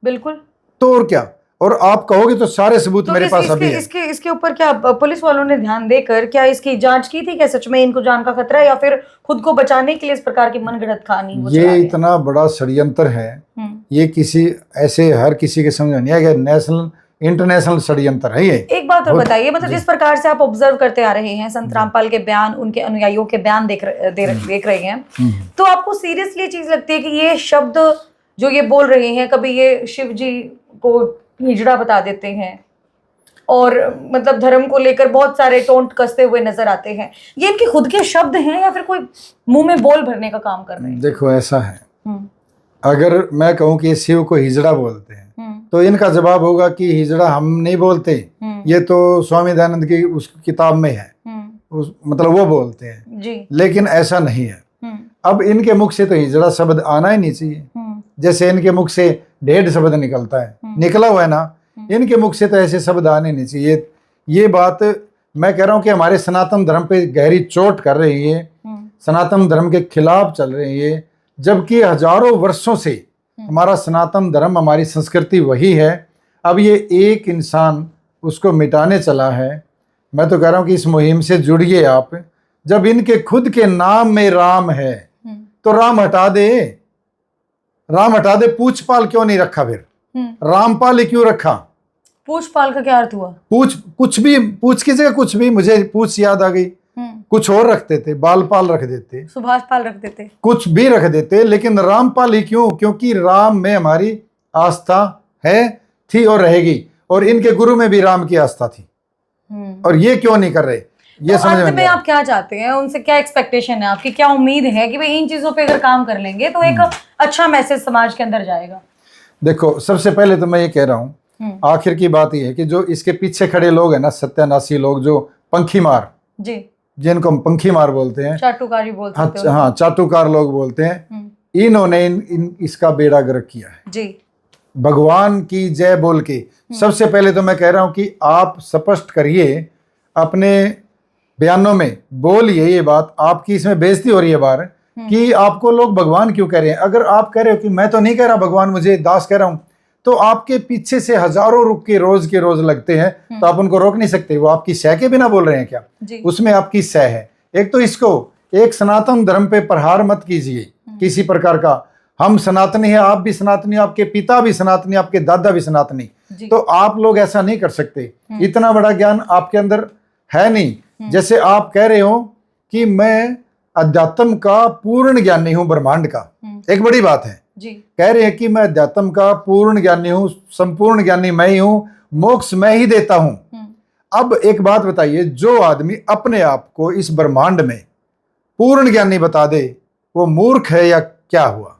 बिल्कुल। तो और क्या? और आप कहोगे तो सारे सबूत मेरे पास अभी है। इसके ऊपर क्या पुलिस वालों ने ध्यान देकर क्या इसकी जांच की थी? क्या सच में इनको जान का खतरा है, या फिर खुद को बचाने के लिए इस प्रकार की मनगढ़ंत कहानी? ये इतना बड़ा षड्यंत्र है, ये किसी ऐसे हर किसी के समझ नहीं आएगा, नेशनल इंटरनेशनल षड्यंत्र है ये। एक बात और बताइए, मतलब जिस प्रकार से आप ऑब्जर्व करते आ रहे हैं, संत रामपाल के बयान, उनके अनुयायियों के बयान देख रहे हैं, तो आपको सीरियसली चीज लगती है कि ये शब्द जो ये बोल रहे हैं, कभी ये शिव जी को हिजड़ा बता देते हैं और मतलब धर्म को लेकर बहुत सारे टोंट कसते हुए नजर आते हैं, ये इनके खुद के शब्द हैं या फिर कोई मुंह में बोल भरने का काम कर रहे हैं? देखो ऐसा है, अगर मैं कहूं कि शिव को हिजड़ा बोलते हैं तो इनका जवाब होगा कि हिजड़ा हम नहीं बोलते, ये तो स्वामी दयानंद की उस किताब में है, मतलब वो बोलते हैं जी। लेकिन ऐसा नहीं है। अब इनके मुख से तो हिजड़ा शब्द आना ही नहीं चाहिए, जैसे इनके मुख से ढेड शब्द निकलता है, निकला हुआ है ना, इनके मुख से तो ऐसे शब्द आने नहीं चाहिए। ये बात मैं कह रहा हूं कि हमारे सनातन धर्म पे गहरी चोट कर रही है, सनातन धर्म के खिलाफ चल रही है, जबकि हजारों वर्षों से हमारा सनातन धर्म, हमारी संस्कृति वही है। अब ये एक इंसान उसको मिटाने चला है। मैं तो कह रहा हूं कि इस मुहिम से जुड़िए आप। जब इनके खुद के नाम में राम है तो राम हटा दे, राम हटा दे। पूछपाल क्यों नहीं रखा फिर? रामपाल ही क्यों रखा? पूछपाल का क्या अर्थ हुआ? कुछ भी, पूछ की जगह कुछ भी, मुझे पूछ याद आ गई, कुछ और रखते थे, बालपाल रख देते, सुभाष पाल रख देते, कुछ भी रख देते, लेकिन रामपाल ही क्यों? क्योंकि राम में हमारी आस्था है, थी और रहेगी, और इनके गुरु में भी राम की आस्था थी। और ये क्यों नहीं कर रहे? ये तो अंत में आप क्या चाहते हैं उनसे? क्या एक्सपेक्टेशन है आपकी? क्या उम्मीद है कि भाई इन चीजों पे अगर काम कर लेंगे तो एक अच्छा मैसेज समाज के अंदर जाएगा? देखो, सबसे पहले तो मैं ये कह रहा हूँ, आखिर की बात ये है कि जो इसके पीछे खड़े लोग हैं ना, सत्यानाशी लोग, जो पंखी मार जी, जिनको हम पंखी मार बोलते हैं, चाटुकारी बोलते हैं, हाँ चाटुकार लोग बोलते हैं, इन्होंने इसका बेड़ा गर्क किया है जी। भगवान की जय बोल के सबसे पहले तो मैं कह रहा हूं कि आप स्पष्ट करिए, अपने बयानों में बोलिए ये बात, आपकी इसमें बेइज्जती हो रही है बार कि आपको लोग भगवान क्यों कह रहे हैं। अगर आप कह रहे हो कि मैं तो नहीं कह रहा भगवान, मुझे दास कह रहा हूं, तो आपके पीछे से हजारों रुक के रोज लगते हैं, तो आप उनको रोक नहीं सकते। वो आपकी सह के बिना बोल रहे हैं क्या? उसमें आपकी सह है। एक तो इसको, एक सनातन धर्म पे प्रहार मत कीजिए किसी प्रकार का। हम सनातनी है, आप भी सनातनी, आपके पिता भी सनातनी, आपके दादा भी सनातनी, तो आप लोग ऐसा नहीं कर सकते। इतना बड़ा ज्ञान आपके अंदर है नहीं। जैसे आप कह रहे हो कि मैं अध्यात्म का पूर्ण ज्ञानी हूं, ब्रह्मांड का, एक बड़ी बात है जी। कह रहे हैं कि मैं अध्यात्म का पूर्ण ज्ञानी हूं, संपूर्ण ज्ञानी मैं ही हूं, मोक्ष मैं ही देता हूं। अब एक बात बताइए, जो आदमी अपने आप को इस ब्रह्मांड में पूर्ण ज्ञानी बता दे, वो मूर्ख है या क्या हुआ?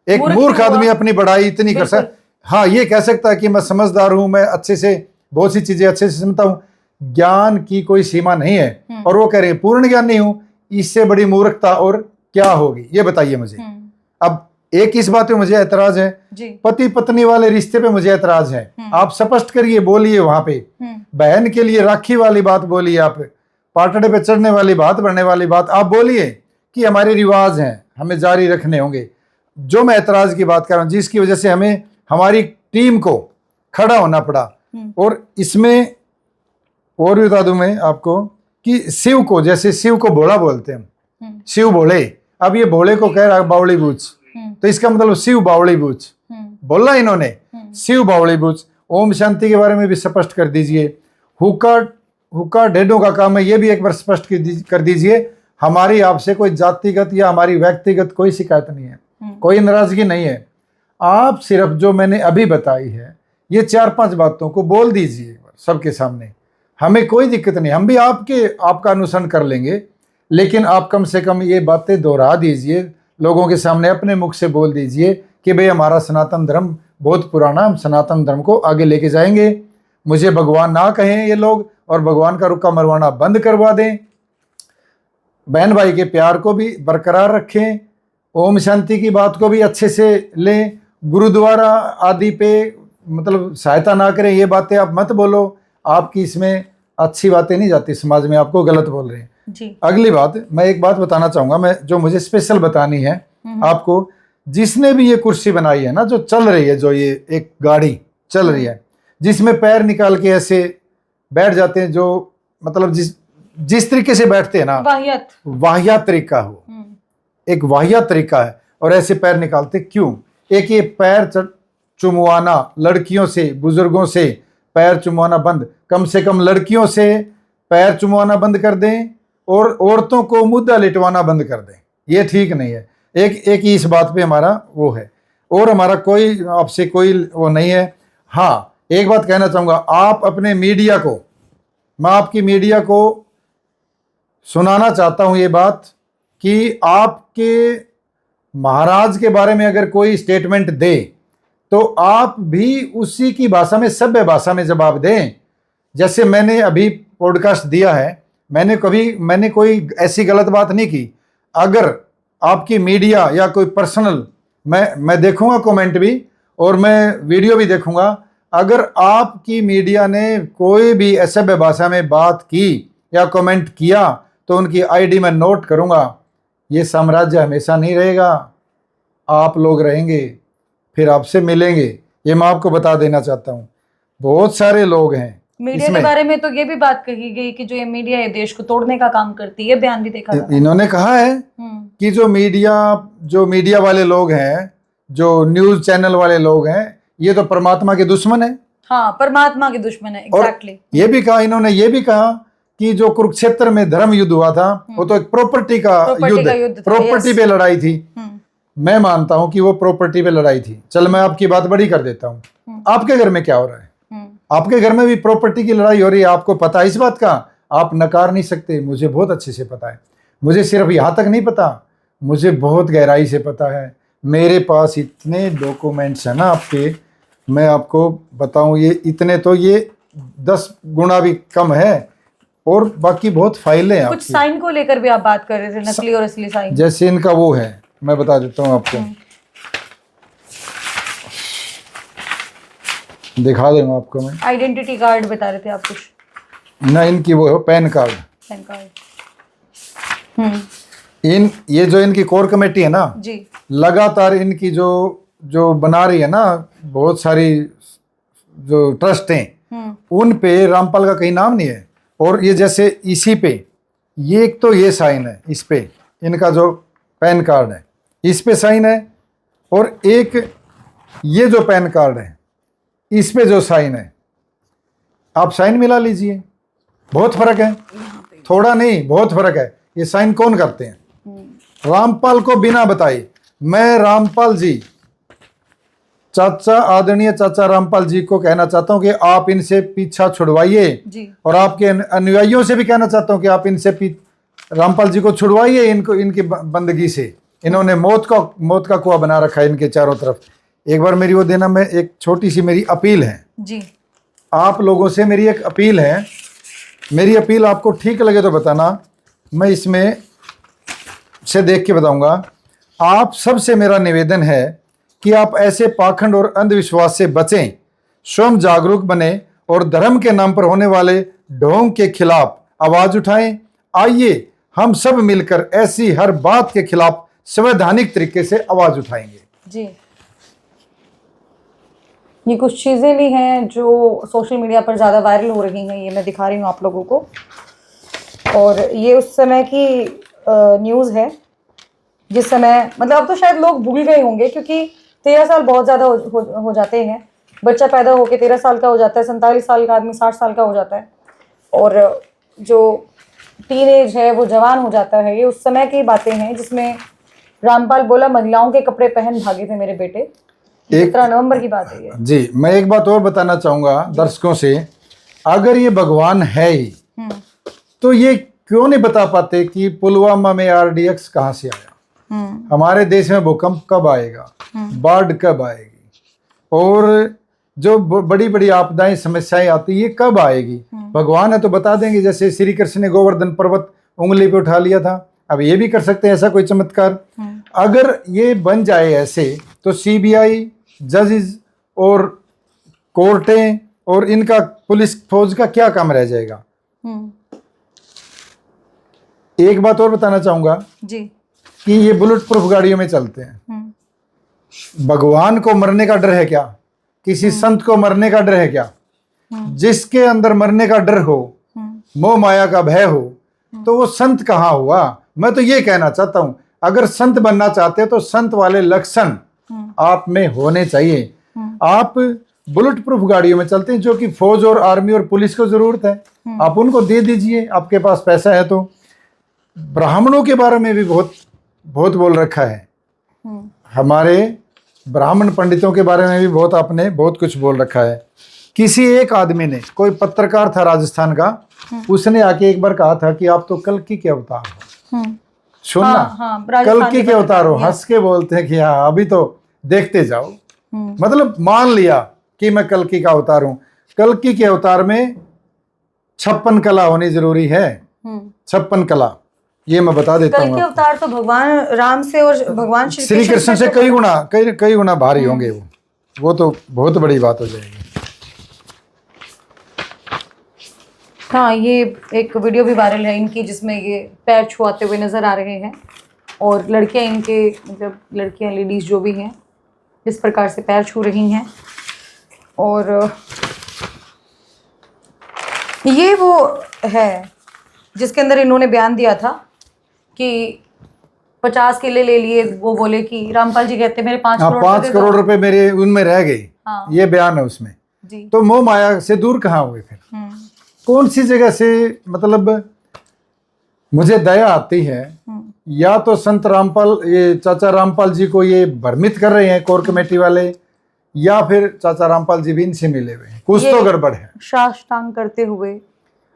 एक मूर्ख आदमी अपनी बड़ाई इतनी कर सकता, हाँ ये कह सकता है कि मैं समझदार हूं, मैं अच्छे से बहुत सी चीजें अच्छे से समझता हूं, ज्ञान की कोई सीमा नहीं है, और वो कह रहे हैं पूर्ण ज्ञानी हूं। इससे बड़ी मूर्खता और क्या होगी, ये बताइए मुझे। अब एक इस बात पे मुझे ऐतराज है, पति पत्नी वाले रिश्ते पे मुझे ऐतराज है। आप स्पष्ट करिए, बोलिए वहां पे। बहन के लिए राखी वाली बात बोलिए, आप पाटड़े पे चढ़ने वाली बात, बढ़ने वाली बात आप बोलिए कि हमारे रिवाज हैं, हमें जारी रखने होंगे। जो मैं ऐतराज की बात कर रहा हूं, जिसकी वजह से हमें हमारी टीम को खड़ा होना पड़ा, और इसमें और भी बता दूं मैं आपको कि शिव को, जैसे शिव को भोला बोलते हैं, शिव भोले, अब ये भोले को कह रहा है बावड़ी बूच, तो इसका मतलब शिव बावड़ी बूच बोला इन्होंने, शिव बावड़ी बूच। ओम शांति के बारे में भी स्पष्ट कर दीजिए। हुक्का ढेडों का काम है, ये भी एक बार स्पष्ट कर दीजिए। हमारी आपसे कोई जातिगत या हमारी व्यक्तिगत कोई शिकायत नहीं है, कोई नाराजगी नहीं है। आप सिर्फ जो मैंने अभी बताई है, ये 4-5 बातों को बोल दीजिए सबके सामने, हमें कोई दिक्कत नहीं, हम भी आपका अनुसरण कर लेंगे, लेकिन आप कम से कम ये बातें दोहरा दीजिए लोगों के सामने, अपने मुख से बोल दीजिए कि भाई हमारा सनातन धर्म बहुत पुराना, हम सनातन धर्म को आगे लेके जाएंगे। मुझे भगवान ना कहें ये लोग, और भगवान का रुक्का मरवाना बंद करवा दें। बहन भाई के प्यार को भी बरकरार रखें, ओम शांति की बात को भी अच्छे से लें, गुरुद्वारा आदि पे मतलब सहायता ना करें, ये बातें आप मत बोलो। आपकी इसमें अच्छी बातें नहीं जाती समाज में, आपको गलत बोल रहे हैं जी। अगली बात, मैं एक बात बताना चाहूंगा, मैं जो मुझे स्पेशल बतानी है आपको, जिसने भी ये कुर्सी बनाई है ना, जो चल रही है, जो ये एक गाड़ी चल रही है जिसमें पैर निकाल के ऐसे बैठ जाते हैं, जो मतलब जिस तरीके से बैठते हैं ना, वाहियात तरीका हो, एक वाहियात तरीका है, और ऐसे पैर निकालते क्यों? एक ये पैर चुमवाना, लड़कियों से, बुजुर्गों से पैर चुमवाना बंद, कम से कम लड़कियों से पैर चुमवाना बंद कर दें, और औरतों को मुद्दा लिटवाना बंद कर दें, ये ठीक नहीं है। एक ही इस बात पे हमारा वो है, और हमारा कोई आपसे कोई वो नहीं है। हाँ एक बात कहना चाहूँगा, आप अपने मीडिया को, मैं आपकी मीडिया को सुनाना चाहता हूँ ये बात कि आपके महाराज के बारे में अगर कोई स्टेटमेंट दे, तो आप भी उसी की भाषा में, सभ्य भाषा में जवाब दें। जैसे मैंने अभी पॉडकास्ट दिया है, मैंने कोई ऐसी गलत बात नहीं की। अगर आपकी मीडिया या कोई पर्सनल, मैं देखूंगा कमेंट भी, और मैं वीडियो भी देखूंगा, अगर आपकी मीडिया ने कोई भी असभ्य भाषा में बात की या कमेंट किया, तो उनकी आईडी में नोट करूंगा। ये साम्राज्य हमेशा नहीं रहेगा, आप लोग रहेंगे, फिर आपसे मिलेंगे, ये मैं आपको बता देना चाहता हूँ। बहुत सारे लोग हैं मीडिया के बारे में, तो ये भी बात कही गई कि जो ये मीडिया है देश को तोड़ने का काम करती है, बयान भी देखा था। इन्होंने कहा है कि जो मीडिया वाले लोग हैं, जो न्यूज चैनल वाले लोग हैं, ये तो परमात्मा के दुश्मन है। हाँ, परमात्मा के दुश्मन है, एग्जैक्टली। ये भी कहा इन्होंने, ये भी कहा कि जो कुरुक्षेत्र में धर्म युद्ध हुआ था, वो तो एक प्रॉपर्टी का युद्ध, प्रॉपर्टी पे लड़ाई थी। मैं मानता हूं कि वो प्रॉपर्टी पे लड़ाई थी। चल मैं आपकी बात बड़ी कर देता हूं, आपके घर में क्या हो रहा है? आपके घर में भी प्रॉपर्टी की लड़ाई हो रही है, आपको पता है इस बात का, आप नकार नहीं सकते। मुझे बहुत अच्छे से पता है, मुझे सिर्फ यहाँ तक नहीं पता, मुझे बहुत गहराई से पता है। मेरे पास इतने डॉक्यूमेंट्स हैं ना आपके, मैं आपको बताऊं, ये इतने तो ये 10 गुना भी कम है, और बाकी बहुत फाइलें हैं। कुछ साइन को लेकर भी आप बात कर रहे थे, नकली और असली साइन। जैसे इनका वो है, मैं बता देता हूँ आपको, दिखा दूंगा आपको मैं। आइडेंटिटी कार्ड बता रहे थे आप कुछ। ना इनकी वो है पैन कार्ड। Pan card. ये जो इनकी कोर कमेटी है ना जी, लगातार इनकी जो बना रही है ना, बहुत सारी जो ट्रस्ट हैं उन पे रामपाल का कहीं नाम नहीं है। और ये जैसे इसी पे ये एक तो ये साइन है, इस पे इनका जो पैन कार्ड है इस पे साइन है, और एक ये जो पैन कार्ड है इस पे जो साइन है, आप साइन मिला लीजिए, बहुत फर्क है, थोड़ा नहीं बहुत फर्क है। ये साइन कौन करते हैं? रामपाल को बिना बताए मैं रामपाल जी, चाचा आदरणीय चाचा रामपाल जी को कहना चाहता हूं कि आप इनसे पीछा छुड़वाइए, और आपके अनुयायियों से भी कहना चाहता हूं कि आप इनसे रामपाल जी को छुड़वाइए, इनको इनकी बंदगी से। इन्होंने मौत का कुआं बना रखा है इनके चारों तरफ। एक बार मेरी वो देना, मैं एक छोटी सी मेरी अपील है जी, आप लोगों से मेरी एक अपील है, मेरी अपील आपको ठीक लगे तो बताना, मैं इसमें से देख के बताऊंगा। आप सबसे मेरा निवेदन है कि आप ऐसे पाखंड और अंधविश्वास से बचें, स्वयं जागरूक बने और धर्म के नाम पर होने वाले ढोंग के खिलाफ आवाज उठाएं। आइए हम सब मिलकर ऐसी हर बात के खिलाफ संवैधानिक तरीके से आवाज उठाएंगे। जी, ये कुछ चीज़ें भी हैं जो सोशल मीडिया पर ज़्यादा वायरल हो रही हैं, ये मैं दिखा रही हूँ आप लोगों को। और ये उस समय की न्यूज़ है जिस समय, मतलब अब तो शायद लोग भूल गए होंगे, क्योंकि 13 साल बहुत ज़्यादा हो जाते हैं। बच्चा पैदा होकर 13 साल का हो जाता है, 47 साल का आदमी 60 साल का हो जाता है, और जो टीनेज है वो जवान हो जाता है। ये उस समय की बातें हैं जिसमें रामपाल बोला महिलाओं के कपड़े पहन भागे थे मेरे बेटे। 17 नवंबर की बात है ये। जी, मैं एक बात और बताना चाहूँगा दर्शकों से, अगर ये भगवान है ही तो ये क्यों नहीं बता पाते कि पुलवामा में RDX कहाँ से आया, हमारे देश में भूकंप कब आएगा, बाढ़ कब आएगी, और जो बड़ी बड़ी आपदाएं समस्याएं आती ये कब आएगी? भगवान है तो बता देंगे। जैसे श्री कृष्ण ने गोवर्धन पर्वत उंगली पे उठा लिया था, अब ये भी कर सकते हैं ऐसा कोई चमत्कार। अगर ये बन जाए ऐसे तो CBI, जजेस और कोर्टें और इनका पुलिस फौज का क्या काम रह जाएगा? एक बात और बताना चाहूंगा जी, कि ये बुलेट प्रूफ गाड़ियों में चलते हैं। भगवान को मरने का डर है क्या? किसी संत को मरने का डर है क्या? जिसके अंदर मरने का डर हो, मोह माया का भय हो, तो वो संत कहाँ हुआ? मैं तो ये कहना चाहता हूं, अगर संत बनना चाहते हो तो संत वाले लक्षण आप में होने चाहिए। आप बुलेट प्रूफ गाड़ियों में चलते हैं, जो कि फौज और आर्मी और पुलिस को जरूरत है, आप उनको दे दीजिए, आपके पास पैसा है तो। ब्राह्मणों के बारे में भी बहुत बोल रखा है, हमारे ब्राह्मण पंडितों के बारे में भी बहुत आपने बहुत कुछ बोल रखा है। किसी एक आदमी ने, कोई पत्रकार था राजस्थान का, उसने आके एक बार कहा था कि आप तो कल्कि के अवतार हो। सुनना, कल्कि के अवतार हो, हंस के बोलते हैं कि हाँ अभी तो देखते जाओ। मतलब मान लिया कि मैं कल्कि का अवतार हूं। कल्कि के अवतार में 56 कला होनी जरूरी है। 56 कला ये मैं बता देता हूँ। कल के अवतार तो भगवान राम से और भगवान श्री कृष्ण से कई गुना भारी होंगे वो तो बहुत बड़ी बात हो जाएगी। हाँ, ये एक वीडियो भी वायरल है इनकी जिसमें ये पैर छुआते हुए नजर आ रहे हैं, और लड़कियां इनके, मतलब लड़कियां लेडीज जो भी हैं इस प्रकार से पैर छू रही हैं। और ये वो है जिसके अंदर इन्होंने बयान दिया था कि 50 किले ले लिए। वो बोले कि रामपाल जी कहते मेरे 5 करोड़ रुपए मेरे उनमें रह गए। हाँ। ये बयान है उसमें जी। तो मोह माया से दूर कहाँ हुए फिर? कौन सी जगह से, मतलब मुझे दया आती है, या तो संत रामपाल, ये चाचा रामपाल जी को ये भ्रमित कर रहे हैं कोर कमेटी वाले, या फिर चाचा रामपाल जी भी इनसे मिले हुए हैं, कुछ तो गड़बड़ है। साष्टांग करते हुए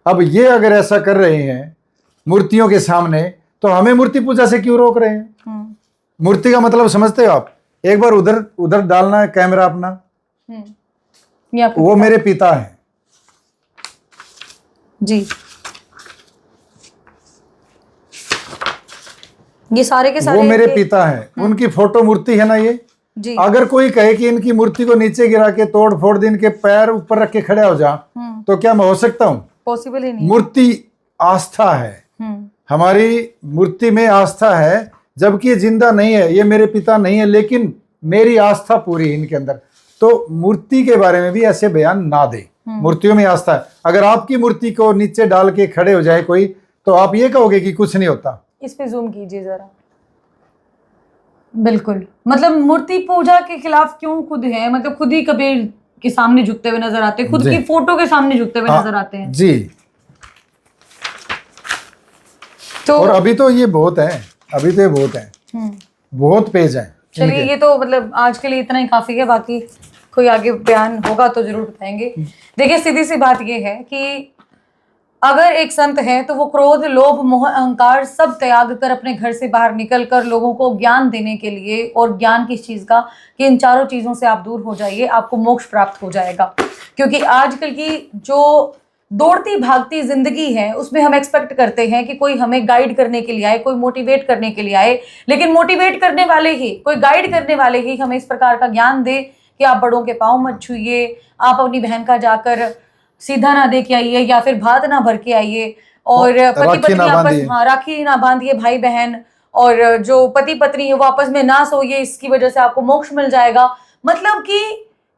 अब ये अगर ऐसा कर रहे हैं मूर्तियों के सामने, तो हमें मूर्ति पूजा से क्यों रोक रहे हैं? मूर्ति का मतलब समझते हो आप? एक बार उधर डालना है कैमरा अपना। वो मेरे पिता हैं जी, ये सारे के सारे वो मेरे पिता हैं। उनकी फोटो मूर्ति है ना ये जी। अगर कोई कहे कि इनकी मूर्ति को नीचे गिरा के तोड़ फोड़ दिन के पैर ऊपर रख के खड़े हो जा, तो क्या मैं हो सकता हूँ? पॉसिबल ही नहीं। मूर्ति आस्था है, हमारी मूर्ति में आस्था है, जबकि ये जिंदा नहीं है, ये मेरे पिता नहीं है, लेकिन मेरी आस्था पूरी है इनके अंदर। तो मूर्ति के बारे में भी ऐसे बयान ना दे। मूर्तियों में आस्था है। अगर आपकी मूर्ति को नीचे डाल के खड़े हो जाए कोई, तो आप ये कहोगे कि कुछ नहीं होता। इस पे जूम कीजिए जरा। बिल्कुल, मतलब मूर्ति पूजा के खिलाफ क्यों खुद है, मतलब खुद ही कबीर के सामने झुकते हुए नजर आते हैं, खुद की फोटो के सामने झुकते हुए नजर आते हैं जी। तो और अभी तो ये बहुत है, अभी तो ये बहुत है, बहुत पेज है। चलिए, ये तो मतलब आज के लिए इतना ही काफी है, बाकी कोई आगे बयान होगा तो जरूर बताएंगे। देखिए, सीधी सी बात ये है कि अगर एक संत है तो वो क्रोध, लोभ, मोह, अहंकार सब त्याग कर अपने घर से बाहर निकल कर लोगों को ज्ञान देने के लिए, और ज्ञान किस चीज का, कि इन चारों चीजों से आप दूर हो जाइए, आपको मोक्ष प्राप्त हो जाएगा। क्योंकि आजकल की जो दौड़ती भागती जिंदगी है उसमें हम एक्सपेक्ट करते हैं कि कोई हमें गाइड करने के लिए आए, कोई मोटिवेट करने के लिए आए, लेकिन मोटिवेट करने वाले ही, कोई गाइड करने वाले ही हमें इस प्रकार का ज्ञान दे कि आप बड़ों के पाँव मत छूइए, आप अपनी बहन का जाकर सीधा ना दे के आइए, या फिर भात ना भर के आइए, और पति पत्नी आपस, हाँ, राखी ना बांधिए भाई बहन, और जो पति पत्नी है वो आपस में ना सोइए, इसकी वजह से आपको मोक्ष मिल जाएगा। मतलब कि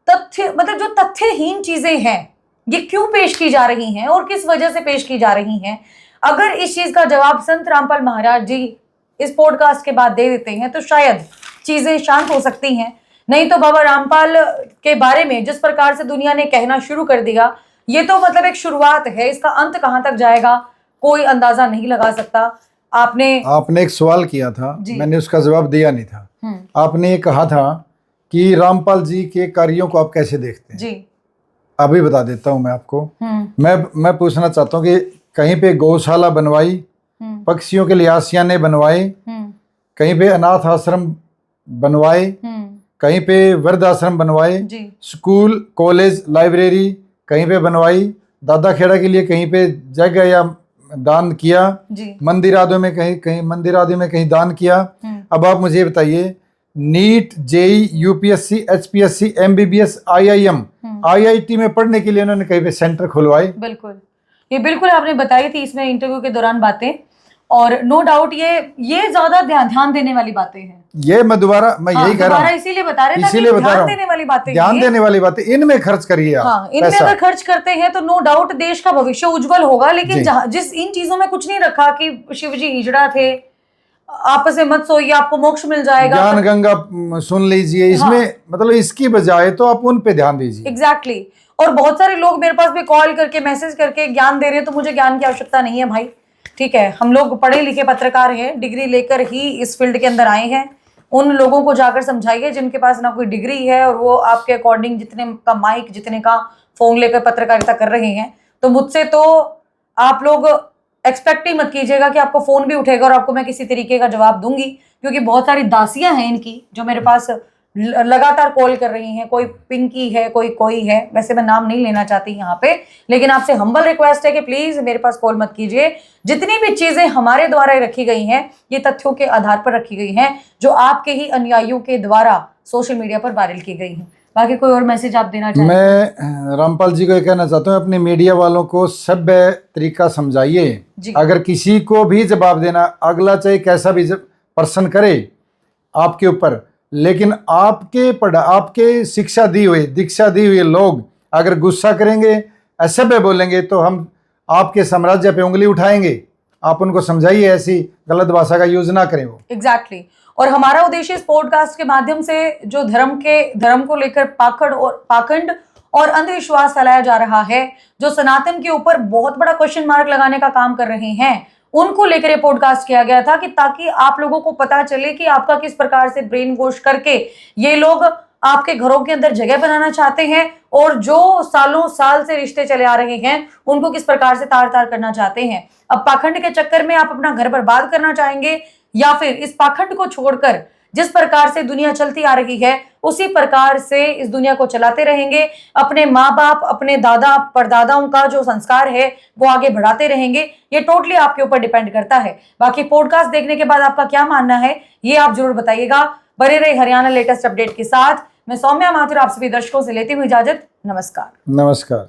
तथ्य, मतलब जो तथ्यहीन चीजें हैं ये क्यों पेश की जा रही हैं और किस वजह से पेश की जा रही हैं, अगर इस चीज का जवाब संत रामपाल महाराज जी इस पॉडकास्ट के बाद दे देते हैं तो शायद चीजें शांत हो सकती हैं। नहीं तो बाबा रामपाल के बारे में जिस प्रकार से दुनिया ने कहना शुरू कर दिया, ये तो मतलब एक शुरुआत है, इसका अंत कहां तक जाएगा कोई अंदाजा नहीं लगा सकता। आपने एक सवाल किया था, मैंने उसका जवाब दिया नहीं था। आपने ये कहा था कि रामपाल जी के कार्यों को आप कैसे देखते हैं जी? अभी बता देता हूं मैं आपको। मैं पूछना चाहता हूं कि कहीं पे गौशाला बनवाई, पक्षियों के लिए आशियाने बनवाए, कहीं पे अनाथ आश्रम बनवाए, कहीं पे वृद्ध आश्रम बनवाए, स्कूल, कॉलेज, लाइब्रेरी कहीं पे बनवाई, दादा खेड़ा के लिए कहीं पे जगह या दान किया, मंदिर आदि में कहीं दान किया। अब आप मुझे बताइए, NEET, JEE, UPSC, HPSC, MBBS, IIM, IIT में पढ़ने के लिए उन्होंने कहीं पे सेंटर खुलवाए। बिल्कुल, ये बिल्कुल आपने बताई थी इसमें इंटरव्यू के दौरान बातें, और नो डाउट ये ज्यादा ध्यान देने वाली बातें हैं। ये मैं यही कह रहा हूँ, इसीलिए बता रहे थे, ध्यान देने वाली बातें, ध्यान देने वाली बातें, इनमें खर्च करिए आप। हाँ, इनमें अगर खर्च करते हैं तो नो डाउट देश का भविष्य उज्जवल होगा। लेकिन जिस इन चीजों में कुछ नहीं रखा कि शिव जी हिजड़ा थे, आपस में मत सोइए, आपको मोक्ष मिल जाएगा, ज्ञान गंगा सुन लीजिए, इसमें मतलब इसकी बजाय तो आप उन पे ध्यान दीजिए। एग्जैक्टली। और बहुत सारे लोग मेरे पास भी कॉल करके, मैसेज करके ज्ञान दे रहे हैं, तो मुझे ज्ञान की आवश्यकता नहीं है भाई, ठीक है। हम लोग पढ़े लिखे पत्रकार हैं, डिग्री लेकर ही इस फील्ड के अंदर आए हैं। उन लोगों को जाकर समझाइए जिनके पास ना कोई डिग्री है और वो आपके अकॉर्डिंग जितने का माइक, जितने का फोन लेकर पत्रकारिता कर रहे हैं। तो मुझसे तो आप लोग एक्सपेक्ट ही मत कीजिएगा कि आपको फोन भी उठेगा और आपको मैं किसी तरीके का जवाब दूंगी, क्योंकि बहुत सारी दासियां हैं इनकी जो मेरे पास लगातार कॉल कर रही हैं। कोई पिंकी है, कोई है, वैसे मैं नाम नहीं लेना चाहती यहाँ पे, लेकिन आपसे हम्बल रिक्वेस्ट है कि प्लीज मेरे पास कॉल मत कीजिए। जितनी भी चीजें हमारे द्वारा रखी गई हैं ये तथ्यों के आधार पर रखी गई हैं, जो आपके ही अनुयायियों के द्वारा सोशल मीडिया पर वायरल की गई हैं। बाकी कोई और मैसेज आप देना चाहें? मैं रामपाल जी को ये कहना चाहता हूँ, अपने मीडिया वालों को सभ्य तरीका समझाइए। अगर किसी को भी जवाब देना, अगला चाहे कैसा भी पर्सन करे आपके ऊपर, लेकिन आपके शिक्षा दी हुई, दीक्षा दी हुई लोग अगर गुस्सा करेंगे, असभ्य बोलेंगे, तो हम आपके साम्राज्य पे उंगली उठाएंगे। आप उनको समझाइए, ऐसी गलत भाषा का यूज ना करें वो। एग्जैक्टली। और हमारा उद्देश्य इस पॉडकास्ट के माध्यम से जो धर्म को लेकर पाखंड और अंधविश्वास फैलाया जा रहा है, जो सनातन के ऊपर बहुत बड़ा क्वेश्चन मार्क लगाने का काम कर रहे हैं, उनको लेकर ये पॉडकास्ट किया गया था, कि ताकि आप लोगों को पता चले कि आपका किस प्रकार से ब्रेन वॉश करके ये लोग आपके घरों के अंदर जगह बनाना चाहते हैं, और जो सालों साल से रिश्ते चले आ रहे हैं उनको किस प्रकार से तार तार करना चाहते हैं। अब पाखंड के चक्कर में आप अपना घर बर्बाद करना चाहेंगे, या फिर इस पाखंड को छोड़कर जिस प्रकार से दुनिया चलती आ रही है उसी प्रकार से इस दुनिया को चलाते रहेंगे, अपने माँ बाप, अपने दादा परदादाओं का जो संस्कार है वो आगे बढ़ाते रहेंगे। ये टोटली आपके ऊपर डिपेंड करता है। बाकी पॉडकास्ट देखने के बाद आपका क्या मानना है ये आप जरूर बताइएगा। बने रहे हरियाणा लेटेस्ट अपडेट के साथ। मैं सौम्या माथुर आप सभी दर्शकों से लेती हुई इजाजत। नमस्कार। नमस्कार।